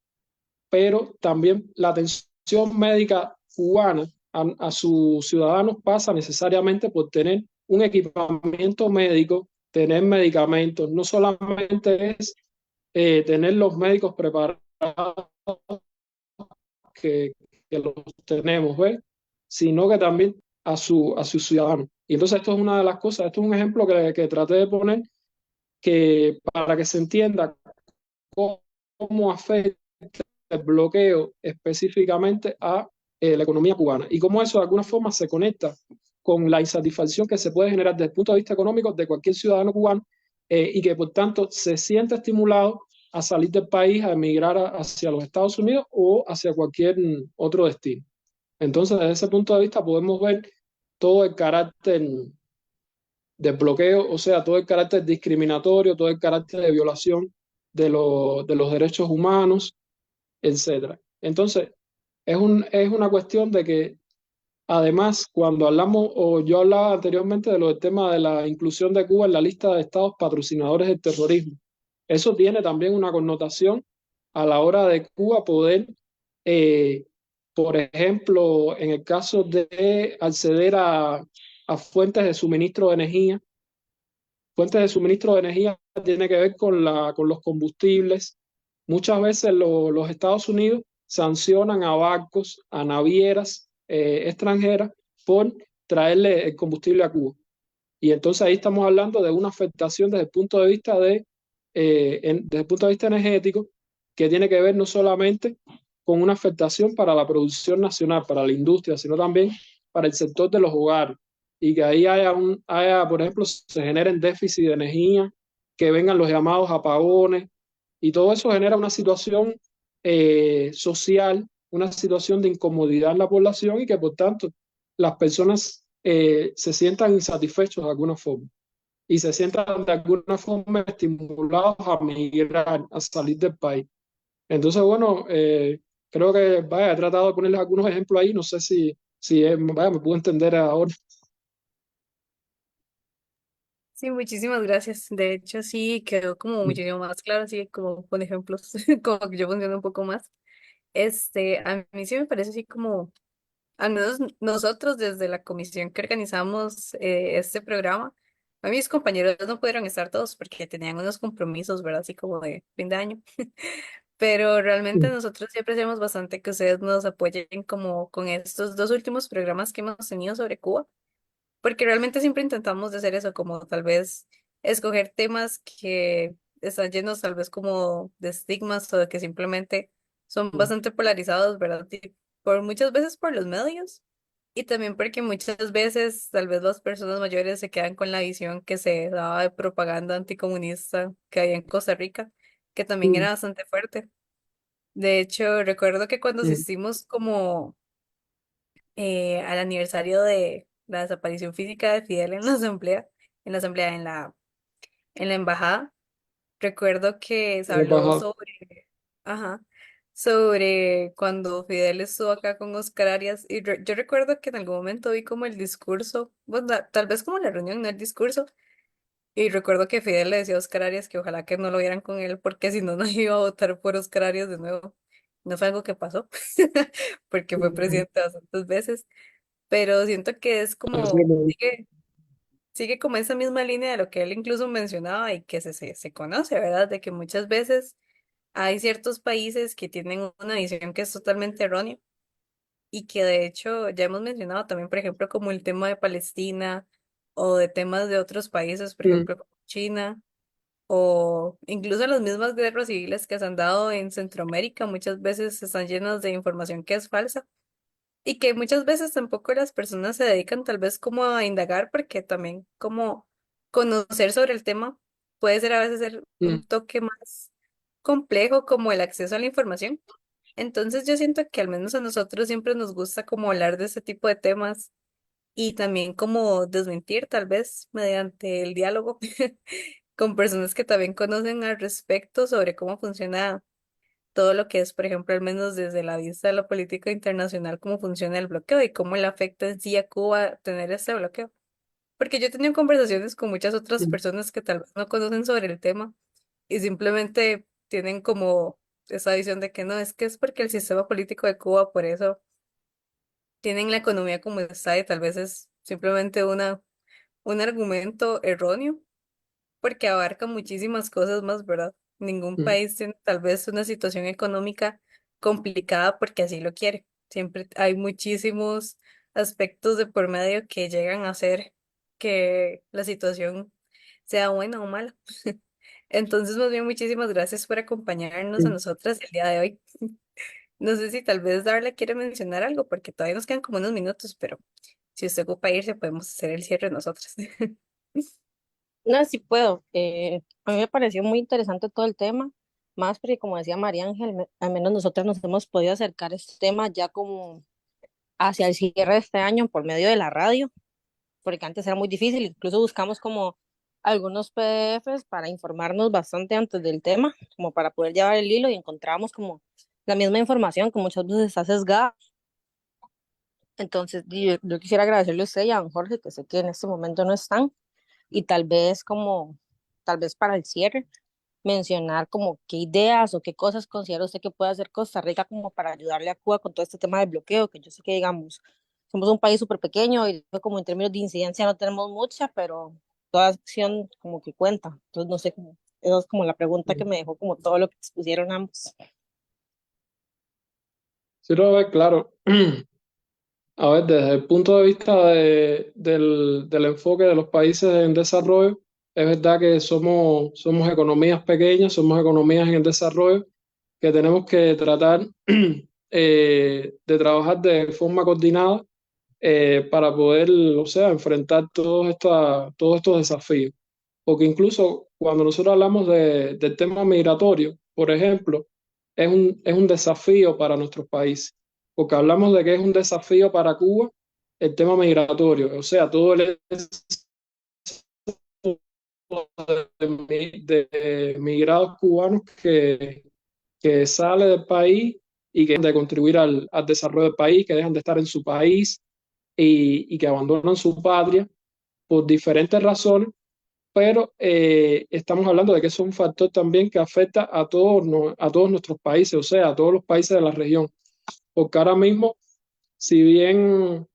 pero también la atención médica cubana a sus ciudadanos pasa necesariamente por tener un equipamiento médico, tener medicamentos. No solamente es tener los médicos preparados que, que los tenemos, ¿ves? Sino que también a sus ciudadanos. Y entonces esto es una de las cosas, esto es un ejemplo que traté de poner que para que se entienda cómo afecta el bloqueo específicamente a la economía cubana y cómo eso de alguna forma se conecta con la insatisfacción que se puede generar desde el punto de vista económico de cualquier ciudadano cubano y que por tanto se siente estimulado a salir del país, a emigrar hacia los Estados Unidos o hacia cualquier otro destino. Entonces, desde ese punto de vista podemos ver todo el carácter del bloqueo, o sea, todo el carácter discriminatorio, todo el carácter de violación de los derechos humanos, etcétera. Entonces, es una cuestión de que, además, cuando hablamos, o yo hablaba anteriormente de lo del tema de la inclusión de Cuba en la lista de estados patrocinadores del terrorismo, eso tiene también una connotación a la hora de Cuba poder, eh, por ejemplo, en el caso de acceder a fuentes de suministro de energía. Fuentes de suministro de energía tiene que ver con los combustibles. Muchas veces los Estados Unidos sancionan a barcos, a navieras extranjeras por traerle el combustible a Cuba. Y entonces ahí estamos hablando de una afectación desde el punto de vista desde el punto de vista energético, que tiene que ver no solamente con una afectación para la producción nacional, para la industria, sino también para el sector de los hogares. Y que ahí por ejemplo, se generen déficit de energía, que vengan los llamados apagones, y todo eso genera una situación social, una situación de incomodidad en la población y que por tanto las personas se sientan insatisfechos de alguna forma y se sientan de alguna forma estimulados a migrar, a salir del país. Entonces, bueno, creo que vaya, he tratado de ponerles algunos ejemplos ahí, no sé si vaya, me puedo entender ahora. Sí, muchísimas gracias. De hecho, sí quedó como muchísimo más claro, así como con ejemplos, como que yo funciono un poco más. A mí sí me parece así como, al menos nosotros desde la comisión que organizamos este programa, a mis compañeros no pudieron estar todos porque tenían unos compromisos, ¿verdad? Así como de fin de año. Pero realmente nosotros sí apreciamos bastante que ustedes nos apoyen como con estos dos últimos programas que hemos tenido sobre Cuba, porque realmente siempre intentamos de hacer eso, como tal vez escoger temas que están llenos tal vez como de estigmas o de que simplemente son bastante polarizados, ¿verdad? Y por muchas veces por los medios y también porque muchas veces tal vez las personas mayores se quedan con la visión que se daba de propaganda anticomunista que había en Costa Rica, que también era bastante fuerte. De hecho, recuerdo que cuando asistimos como al aniversario de la desaparición física de Fidel en la asamblea, en la embajada, recuerdo que se habló sobre, ajá, sobre cuando Fidel estuvo acá con Oscar Arias. Y yo recuerdo que en algún momento vi como el discurso, bueno, tal vez como la reunión, no el discurso. Y recuerdo que Fidel le decía a Oscar Arias que ojalá que no lo vieran con él, porque si no, no iba a votar por Oscar Arias de nuevo. No fue algo que pasó, porque fue presidente bastantes veces, pero siento que es como, sigue como esa misma línea de lo que él incluso mencionaba y que se conoce, ¿verdad? De que muchas veces hay ciertos países que tienen una visión que es totalmente errónea y que de hecho ya hemos mencionado también, por ejemplo, como el tema de Palestina o de temas de otros países, por Mm, ejemplo, como China o incluso las mismas guerras civiles que se han dado en Centroamérica, muchas veces están llenas de información que es falsa y que muchas veces tampoco las personas se dedican tal vez como a indagar porque también como conocer sobre el tema puede ser a veces ser un mm, toque más complejo como el acceso a la información. Entonces yo siento que al menos a nosotros siempre nos gusta como hablar de este tipo de temas y también como desmentir tal vez mediante el diálogo con personas que también conocen al respecto sobre cómo funciona todo lo que es, por ejemplo, al menos desde la vista de la política internacional, cómo funciona el bloqueo y cómo le afecta en sí a Cuba tener ese bloqueo. Porque yo he tenido conversaciones con muchas otras mm, personas que tal vez no conocen sobre el tema y simplemente tienen como esa visión de que no, es que es porque el sistema político de Cuba, por eso tienen la economía como está y tal vez es simplemente un argumento erróneo porque abarca muchísimas cosas más, ¿verdad? Ningún mm, país tiene tal vez una situación económica complicada porque así lo quiere. Siempre hay muchísimos aspectos de por medio que llegan a hacer que la situación sea buena o mala. Entonces, más bien, muchísimas gracias por acompañarnos a mm. nosotras el día de hoy. No sé si tal vez Darla quiere mencionar algo, porque todavía nos quedan como unos minutos, pero si usted ocupa irse, podemos hacer el cierre nosotras. No, sí puedo. A mí me pareció muy interesante todo el tema, más porque como decía María Ángel, al menos nosotros nos hemos podido acercar a este tema ya como hacia el cierre de este año por medio de la radio, porque antes era muy difícil, incluso buscamos como algunos PDFs para informarnos bastante antes del tema, como para poder llevar el hilo y encontrábamos como la misma información que muchas veces está sesgada. Entonces, yo quisiera agradecerle a usted y a don Jorge, que sé que en este momento no están, y tal vez para el cierre, mencionar como qué ideas o qué cosas considera usted que puede hacer Costa Rica como para ayudarle a Cuba con todo este tema del bloqueo, que yo sé que digamos, somos un país súper pequeño y como en términos de incidencia no tenemos mucha, pero toda acción como que cuenta. Entonces, no sé cómo, esa es como la pregunta que me dejó como todo lo que expusieron ambos. Sí, Robert, claro. A ver, desde el punto de vista del enfoque de los países en desarrollo, es verdad que somos economías pequeñas, somos economías en el desarrollo, que tenemos que tratar de trabajar de forma coordinada para poder, o sea, enfrentar todos estos desafíos. Porque incluso cuando nosotros hablamos del tema migratorio, por ejemplo, es un desafío para nuestros países, porque hablamos de que es un desafío para Cuba el tema migratorio, o sea, todo el éxodo de migrados cubanos que sale del país y que dejan de contribuir al desarrollo del país, que dejan de estar en su país y que abandonan su patria por diferentes razones, pero estamos hablando de que es un factor también que afecta a todos, a todos nuestros países, o sea, a todos los países de la región, porque ahora mismo, si bien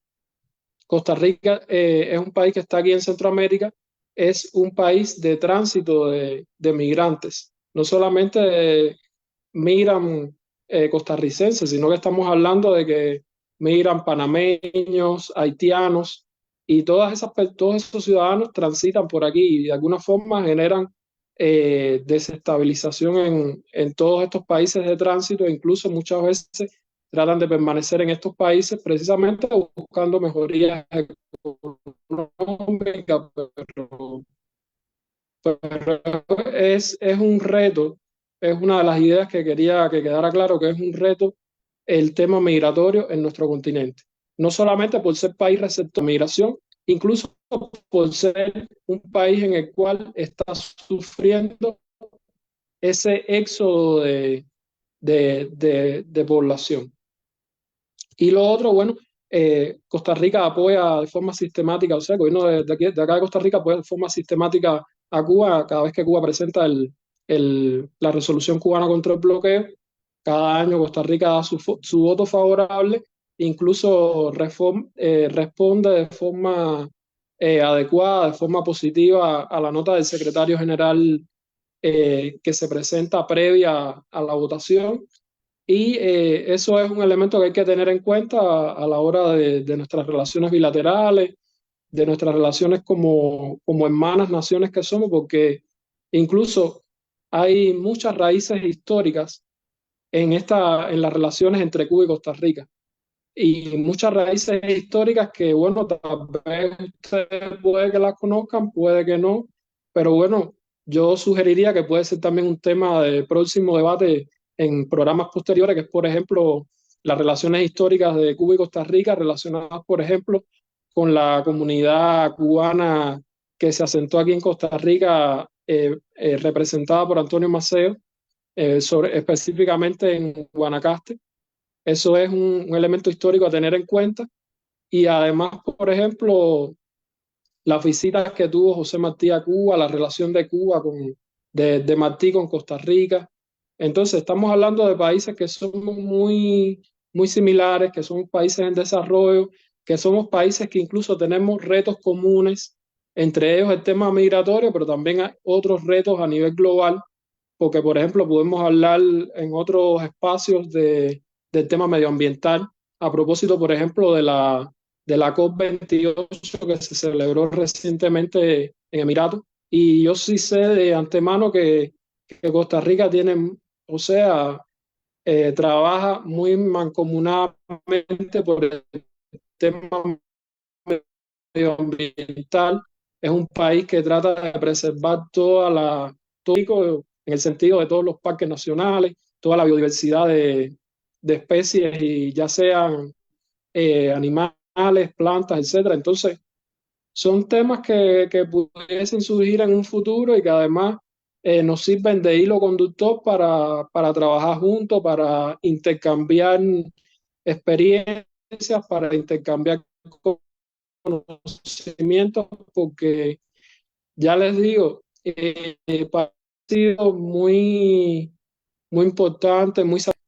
Costa Rica es un país que está aquí en Centroamérica, es un país de tránsito de migrantes, no solamente migran costarricenses, sino que estamos hablando de que migran panameños, haitianos y todos esos ciudadanos transitan por aquí y de alguna forma generan desestabilización en todos estos países de tránsito, e incluso muchas veces tratan de permanecer en estos países precisamente buscando mejorías económicas, pero es un reto, es una de las ideas que quería que quedara claro que es un reto el tema migratorio en nuestro continente. No solamente por ser país receptor de migración, incluso por ser un país en el cual está sufriendo ese éxodo de población. Y lo otro, bueno, Costa Rica apoya de forma sistemática, o sea, el gobierno de acá de Costa Rica apoya de forma sistemática a Cuba cada vez que Cuba presenta la resolución cubana contra el bloqueo. Cada año Costa Rica da su voto favorable, incluso responde de forma adecuada, de forma positiva a la nota del secretario general que se presenta previa a la votación. Y eso es un elemento que hay que tener en cuenta a la hora de nuestras relaciones bilaterales, de nuestras relaciones como hermanas naciones que somos, porque incluso hay muchas raíces históricas en las relaciones entre Cuba y Costa Rica. Y muchas raíces históricas que, bueno, tal vez ustedes puede que las conozcan, puede que no, pero bueno, yo sugeriría que puede ser también un tema de próximo debate en programas posteriores, que es, por ejemplo, las relaciones históricas de Cuba y Costa Rica, relacionadas, por ejemplo, con la comunidad cubana que se asentó aquí en Costa Rica, representada por Antonio Maceo, específicamente en Guanacaste. Eso es un elemento histórico a tener en cuenta. Y además, por ejemplo, las visitas que tuvo José Martí a Cuba, la relación de Cuba de Martí con Costa Rica. Entonces, estamos hablando de países que somos muy similares, que somos países en desarrollo, que somos países que incluso tenemos retos comunes, entre ellos el tema migratorio, pero también hay otros retos a nivel global, porque, por ejemplo, podemos hablar en otros espacios del tema medioambiental, a propósito, por ejemplo, de la COP28 que se celebró recientemente en Emiratos. Y yo sí sé de antemano que Costa Rica tiene, o sea, trabaja muy mancomunadamente por el tema medioambiental. Es un país que trata de preservar todo en el sentido de todos los parques nacionales, toda la biodiversidad de especies, y ya sean animales, plantas, etcétera. Entonces, son temas que pudiesen surgir en un futuro y que además nos sirven de hilo conductor para trabajar juntos, para intercambiar experiencias, para intercambiar conocimientos, porque ya les digo, ha sido muy importante,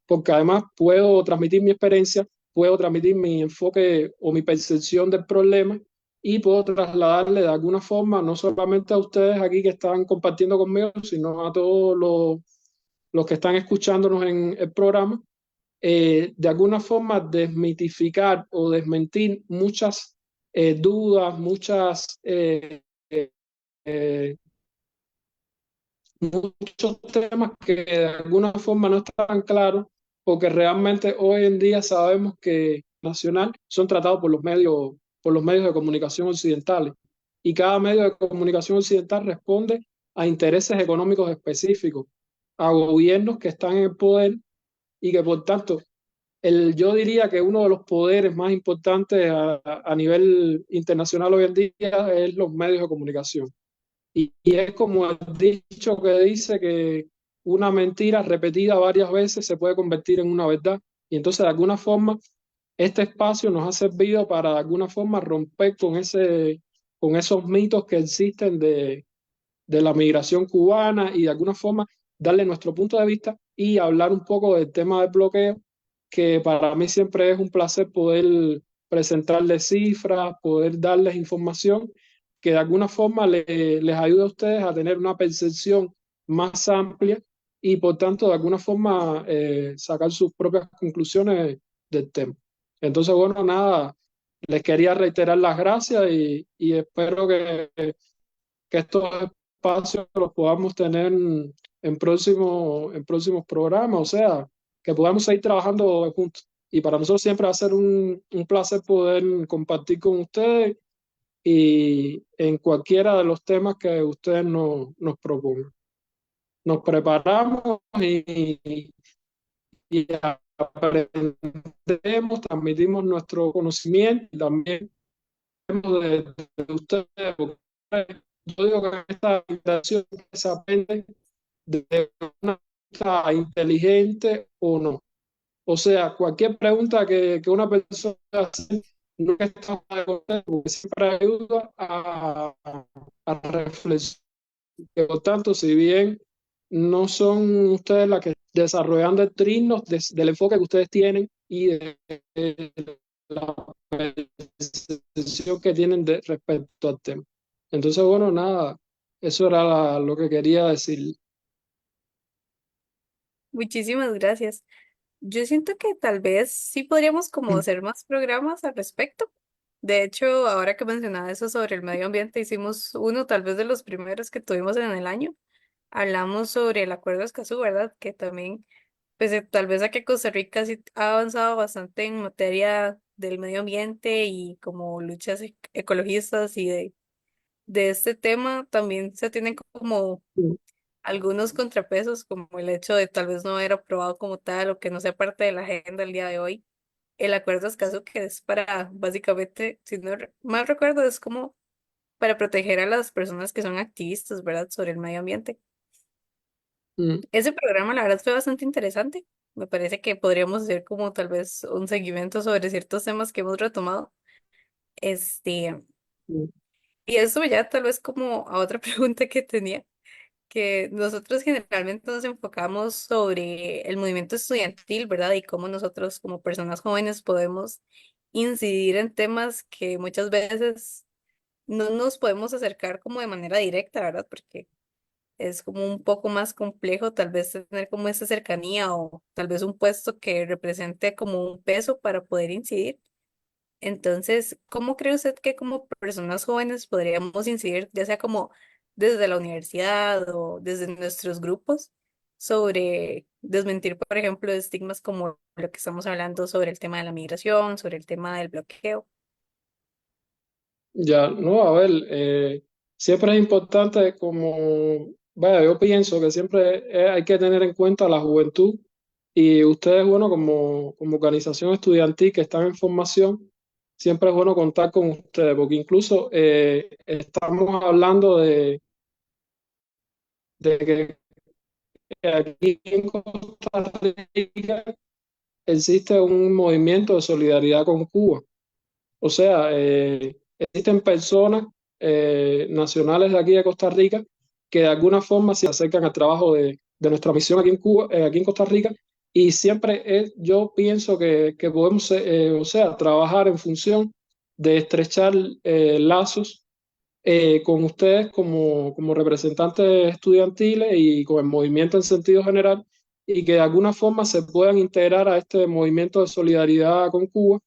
porque además puedo transmitir mi experiencia, puedo transmitir mi enfoque o mi percepción del problema, y puedo trasladarle de alguna forma, no solamente a ustedes aquí que están compartiendo conmigo, sino a todos los que están escuchándonos en el programa, de alguna forma desmitificar o desmentir muchas dudas, eh, muchos temas que de alguna forma no están claros, porque realmente hoy en día sabemos que nacional son tratados por los medios de comunicación occidentales, y cada medio de comunicación occidental responde a intereses económicos específicos, a gobiernos que están en el poder, y que por tanto yo diría que uno de los poderes más importantes a nivel internacional hoy en día es los medios de comunicación. Y es como el dicho que dice que una mentira repetida varias veces se puede convertir en una verdad. Y entonces, de alguna forma, este espacio nos ha servido para, de alguna forma, romper con esos mitos que existen de la migración cubana, y de alguna forma darle nuestro punto de vista y hablar un poco del tema del bloqueo, que para mí siempre es un placer poder presentarles cifras, poder darles información que de alguna forma les ayude a ustedes a tener una percepción más amplia, y por tanto de alguna forma sacar sus propias conclusiones del tema. Entonces, bueno, nada, les quería reiterar las gracias, y espero que estos espacios los podamos tener en próximos programas, o sea, que podamos seguir trabajando juntos. Y para nosotros siempre va a ser un placer poder compartir con ustedes y en cualquiera de los temas que ustedes nos propongan. Nos preparamos y aprendemos, transmitimos nuestro conocimiento, y también de ustedes, porque yo digo que esta invitación se aprende de una inteligente o no. O sea, cualquier pregunta que una persona hace, no está mal de contestar, porque siempre ayuda a reflexionar. Por tanto, si bien no son ustedes las que desarrollando el trino del enfoque que ustedes tienen y de la percepción que tienen respecto al tema. Entonces, bueno, nada, eso era lo que quería decir. Muchísimas gracias. Yo siento que tal vez sí podríamos como hacer más programas al respecto. De hecho, ahora que mencionaba eso sobre el medio ambiente, hicimos uno tal vez de los primeros que tuvimos en el año. Hablamos sobre el Acuerdo de Escazú, ¿verdad? Que también, pues tal vez aquí Costa Rica sí ha avanzado bastante en materia del medio ambiente y como luchas ecologistas y de este tema, también se tienen como algunos contrapesos, como el hecho de tal vez no haber aprobado como tal o que no sea parte de la agenda el día de hoy. El Acuerdo de Escazú, que es para, básicamente, si no mal recuerdo, es como para proteger a las personas que son activistas, ¿verdad?, sobre el medio ambiente. Mm, Ese programa, la verdad, fue bastante interesante. Me parece que podríamos hacer como tal vez un seguimiento sobre ciertos temas que hemos retomado. Este, mm, y eso ya tal vez como a otra pregunta que tenía, que nosotros generalmente nos enfocamos sobre el movimiento estudiantil, ¿verdad? Y cómo nosotros como personas jóvenes podemos incidir en temas que muchas veces no nos podemos acercar como de manera directa, ¿verdad? Porque es como un poco más complejo tal vez tener como esa cercanía o tal vez un puesto que represente como un peso para poder incidir. Entonces, ¿cómo cree usted que como personas jóvenes podríamos incidir, ya sea como desde la universidad o desde nuestros grupos, sobre desmentir, por ejemplo, estigmas como lo que estamos hablando sobre el tema de la migración, sobre el tema del bloqueo? ya, no, a ver, siempre es importante como, vaya, yo pienso que siempre hay que tener en cuenta la juventud y ustedes, bueno, como organización estudiantil que están en formación, siempre es bueno contar con ustedes, porque incluso estamos hablando de que aquí en Costa Rica existe un movimiento de solidaridad con Cuba. O sea, existen personas nacionales de aquí de Costa Rica que de alguna forma se acercan al trabajo de nuestra misión aquí en Cuba, aquí en Costa Rica, y siempre yo pienso que podemos, o sea, trabajar en función de estrechar lazos con ustedes como representantes estudiantiles y con el movimiento en sentido general, y que de alguna forma se puedan integrar a este movimiento de solidaridad con Cuba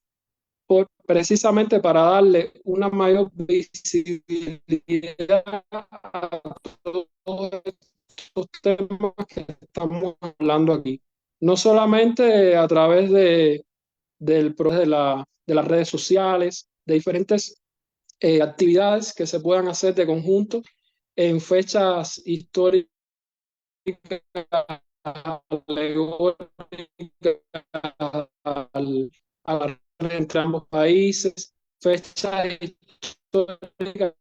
precisamente para darle una mayor visibilidad a todos estos temas que estamos hablando aquí. No solamente a través de las redes sociales, de diferentes actividades que se puedan hacer de conjunto en fechas históricas, alegóricas, a la entre ambos países, fechas históricas,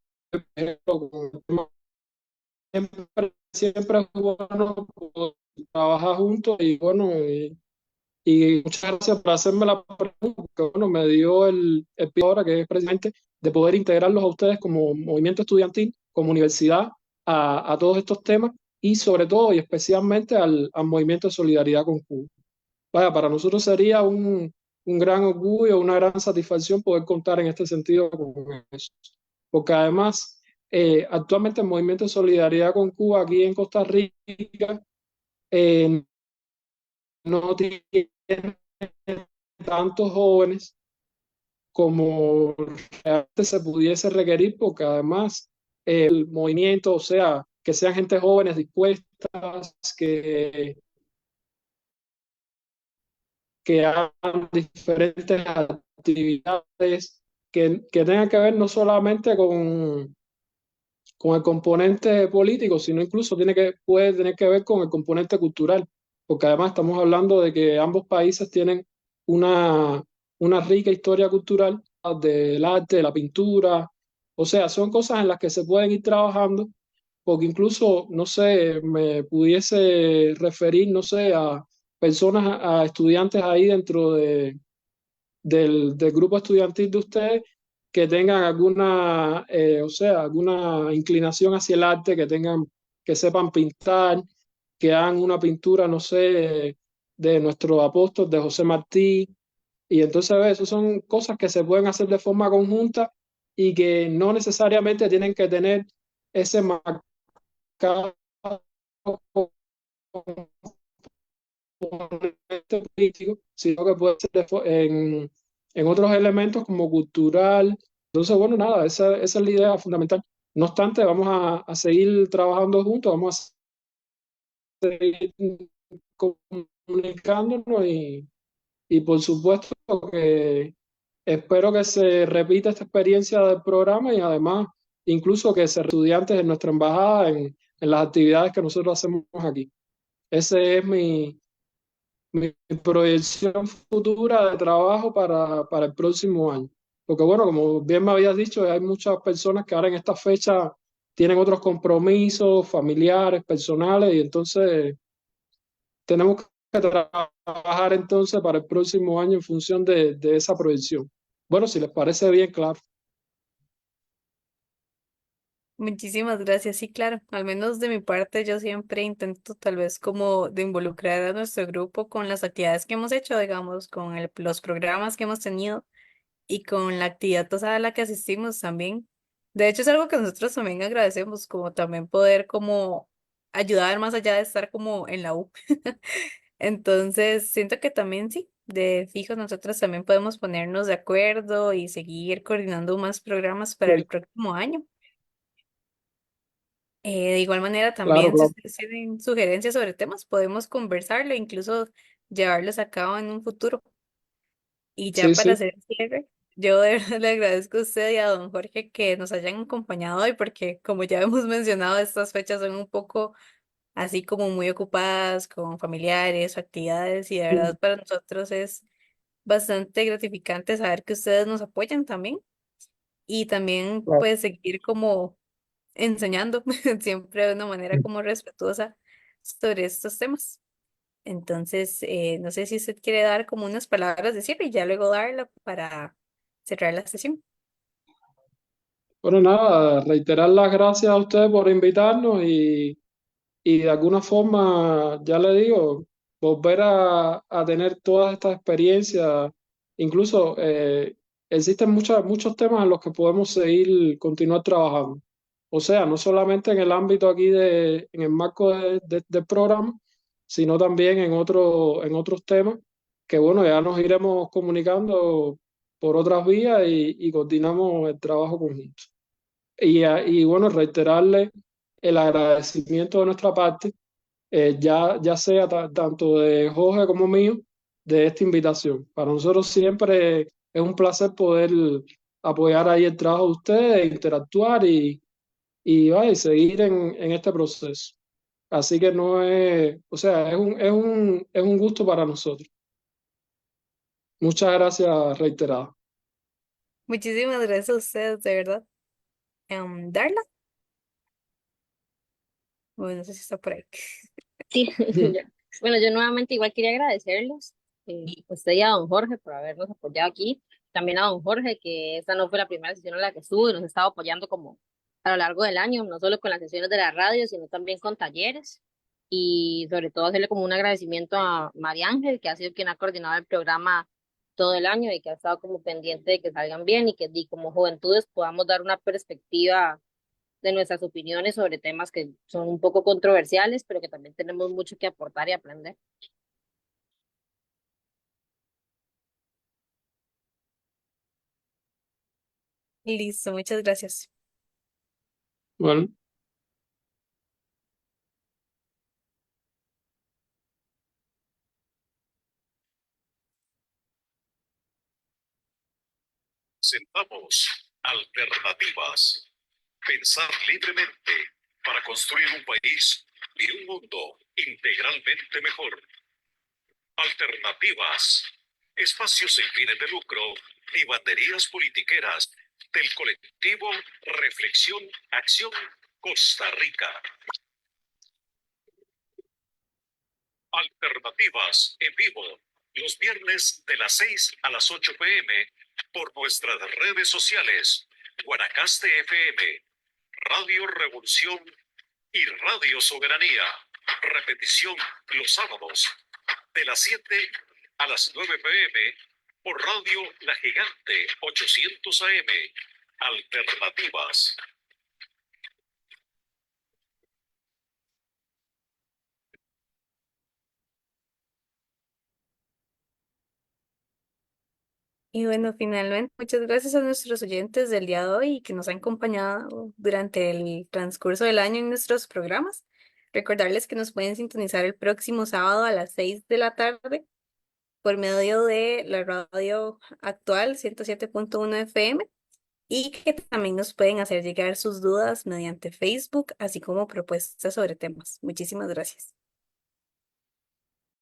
siempre es bueno poder trabajar juntos y bueno, y muchas gracias por hacerme la pregunta, porque bueno, me dio el pie ahora que es precisamente de poder integrarlos a ustedes como movimiento estudiantil, como universidad, a todos estos temas y sobre todo y especialmente al movimiento de solidaridad con Cuba. Vaya, para nosotros sería un gran orgullo, una gran satisfacción poder contar en este sentido con eso. Porque además, actualmente el movimiento de solidaridad con Cuba aquí en Costa Rica eh, no tiene tantos jóvenes como realmente se pudiese requerir, porque además el movimiento, o sea, que sean gente jóvenes dispuestas, que hagan diferentes actividades que tengan que ver no solamente con el componente político, sino incluso puede tener que ver con el componente cultural, porque además estamos hablando de que ambos países tienen una, una rica historia cultural del arte, de la pintura, o sea, son cosas en las que se pueden ir trabajando porque incluso, no sé, me pudiese referir, no sé, a personas, a estudiantes ahí dentro del grupo estudiantil de ustedes que tengan alguna, o sea, alguna inclinación hacia el arte, que sepan pintar, que hagan una pintura, no sé, de nuestro apóstol, de José Martí. Y entonces, eso son cosas que se pueden hacer de forma conjunta y que no necesariamente tienen que tener ese marcado político, sino que puede ser en otros elementos como cultural. Entonces, bueno, nada, esa es la idea fundamental. No obstante, vamos a seguir trabajando juntos, vamos a seguir comunicándonos y por supuesto que espero que se repita esta experiencia del programa y además incluso que se estudiantes en nuestra embajada en las actividades que nosotros hacemos aquí. Ese es mi proyección futura de trabajo para el próximo año. Porque bueno, como bien me habías dicho, hay muchas personas que ahora en esta fecha tienen otros compromisos familiares, personales, y entonces tenemos que trabajar entonces para el próximo año en función de esa proyección. Bueno, si les parece bien, claro. Muchísimas gracias. Sí, claro. Al menos de mi parte, yo siempre intento tal vez como de involucrar a nuestro grupo con las actividades que hemos hecho, digamos, con los programas que hemos tenido y con la actividad pasada a la que asistimos también. De hecho, es algo que nosotros también agradecemos, como también poder como ayudar más allá de estar como en la U. Entonces, siento que también sí, de fijo nosotros también podemos ponernos de acuerdo y seguir coordinando más programas para el próximo año. De igual manera, Claro, también si claro. ustedes tienen sugerencias sobre temas, podemos conversarlo e incluso llevarlos a cabo en un futuro. Y ya Sí, para sí. hacer el cierre, yo de verdad le agradezco a usted y a don Jorge que nos hayan acompañado hoy, porque como ya hemos mencionado, estas fechas son un poco así como muy ocupadas con familiares o actividades y de verdad para nosotros es bastante gratificante saber que ustedes nos apoyan también y también Claro. pues seguir como enseñando siempre de una manera como respetuosa sobre estos temas. Entonces, no sé si usted quiere dar como unas palabras de cierre y ya luego darla para cerrar la sesión. Bueno, nada, reiterar las gracias a ustedes por invitarnos y de alguna forma, ya le digo, volver a tener todas estas experiencias. Incluso existen muchos temas en los que podemos continuar trabajando. O sea, no solamente en el ámbito aquí en el marco del programa, sino también en otros temas que, bueno, ya nos iremos comunicando por otras vías y coordinamos el trabajo conjunto. Y bueno, reiterarle el agradecimiento de nuestra parte, ya sea tanto de Jorge como mío, de esta invitación. Para nosotros siempre es un placer poder apoyar ahí el trabajo de ustedes, interactuar y seguir en este proceso. Así que no es, o sea, es un gusto para nosotros. Muchas gracias reiteradas. Muchísimas gracias a ustedes, de verdad. Darla, bueno, no sé si está por ahí. Sí, bueno, yo nuevamente igual quería agradecerles a usted y a don Jorge por habernos apoyado aquí. También a don Jorge, que esta no fue la primera sesión en la que estuvo y nos ha estado apoyando como a lo largo del año, no solo con las sesiones de la radio, sino también con talleres. Y sobre todo hacerle como un agradecimiento a María Ángel, que ha sido quien ha coordinado el programa todo el año y que ha estado como pendiente de que salgan bien y que como juventudes podamos dar una perspectiva de nuestras opiniones sobre temas que son un poco controversiales, pero que también tenemos mucho que aportar y aprender. Listo, muchas gracias. Bueno, Sentamos alternativas. Pensar libremente para construir un país y un mundo integralmente mejor. Alternativas. Espacios sin fines de lucro ni banderías politiqueras del colectivo Reflexión, Acción Costa Rica. Alternativas en vivo, los viernes de las 6 a las 8 p.m. por nuestras redes sociales, Guanacaste FM, Radio Revolución y Radio Soberanía. Repetición los sábados de las 7 a las 9 p.m. por Radio La Gigante 800 AM. Alternativas. Y bueno, finalmente, muchas gracias a nuestros oyentes del día de hoy y que nos han acompañado durante el transcurso del año en nuestros programas. Recordarles que nos pueden sintonizar el próximo sábado a las 6 de la tarde por medio de la radio actual 107.1 FM y que también nos pueden hacer llegar sus dudas mediante Facebook, así como propuestas sobre temas. Muchísimas gracias.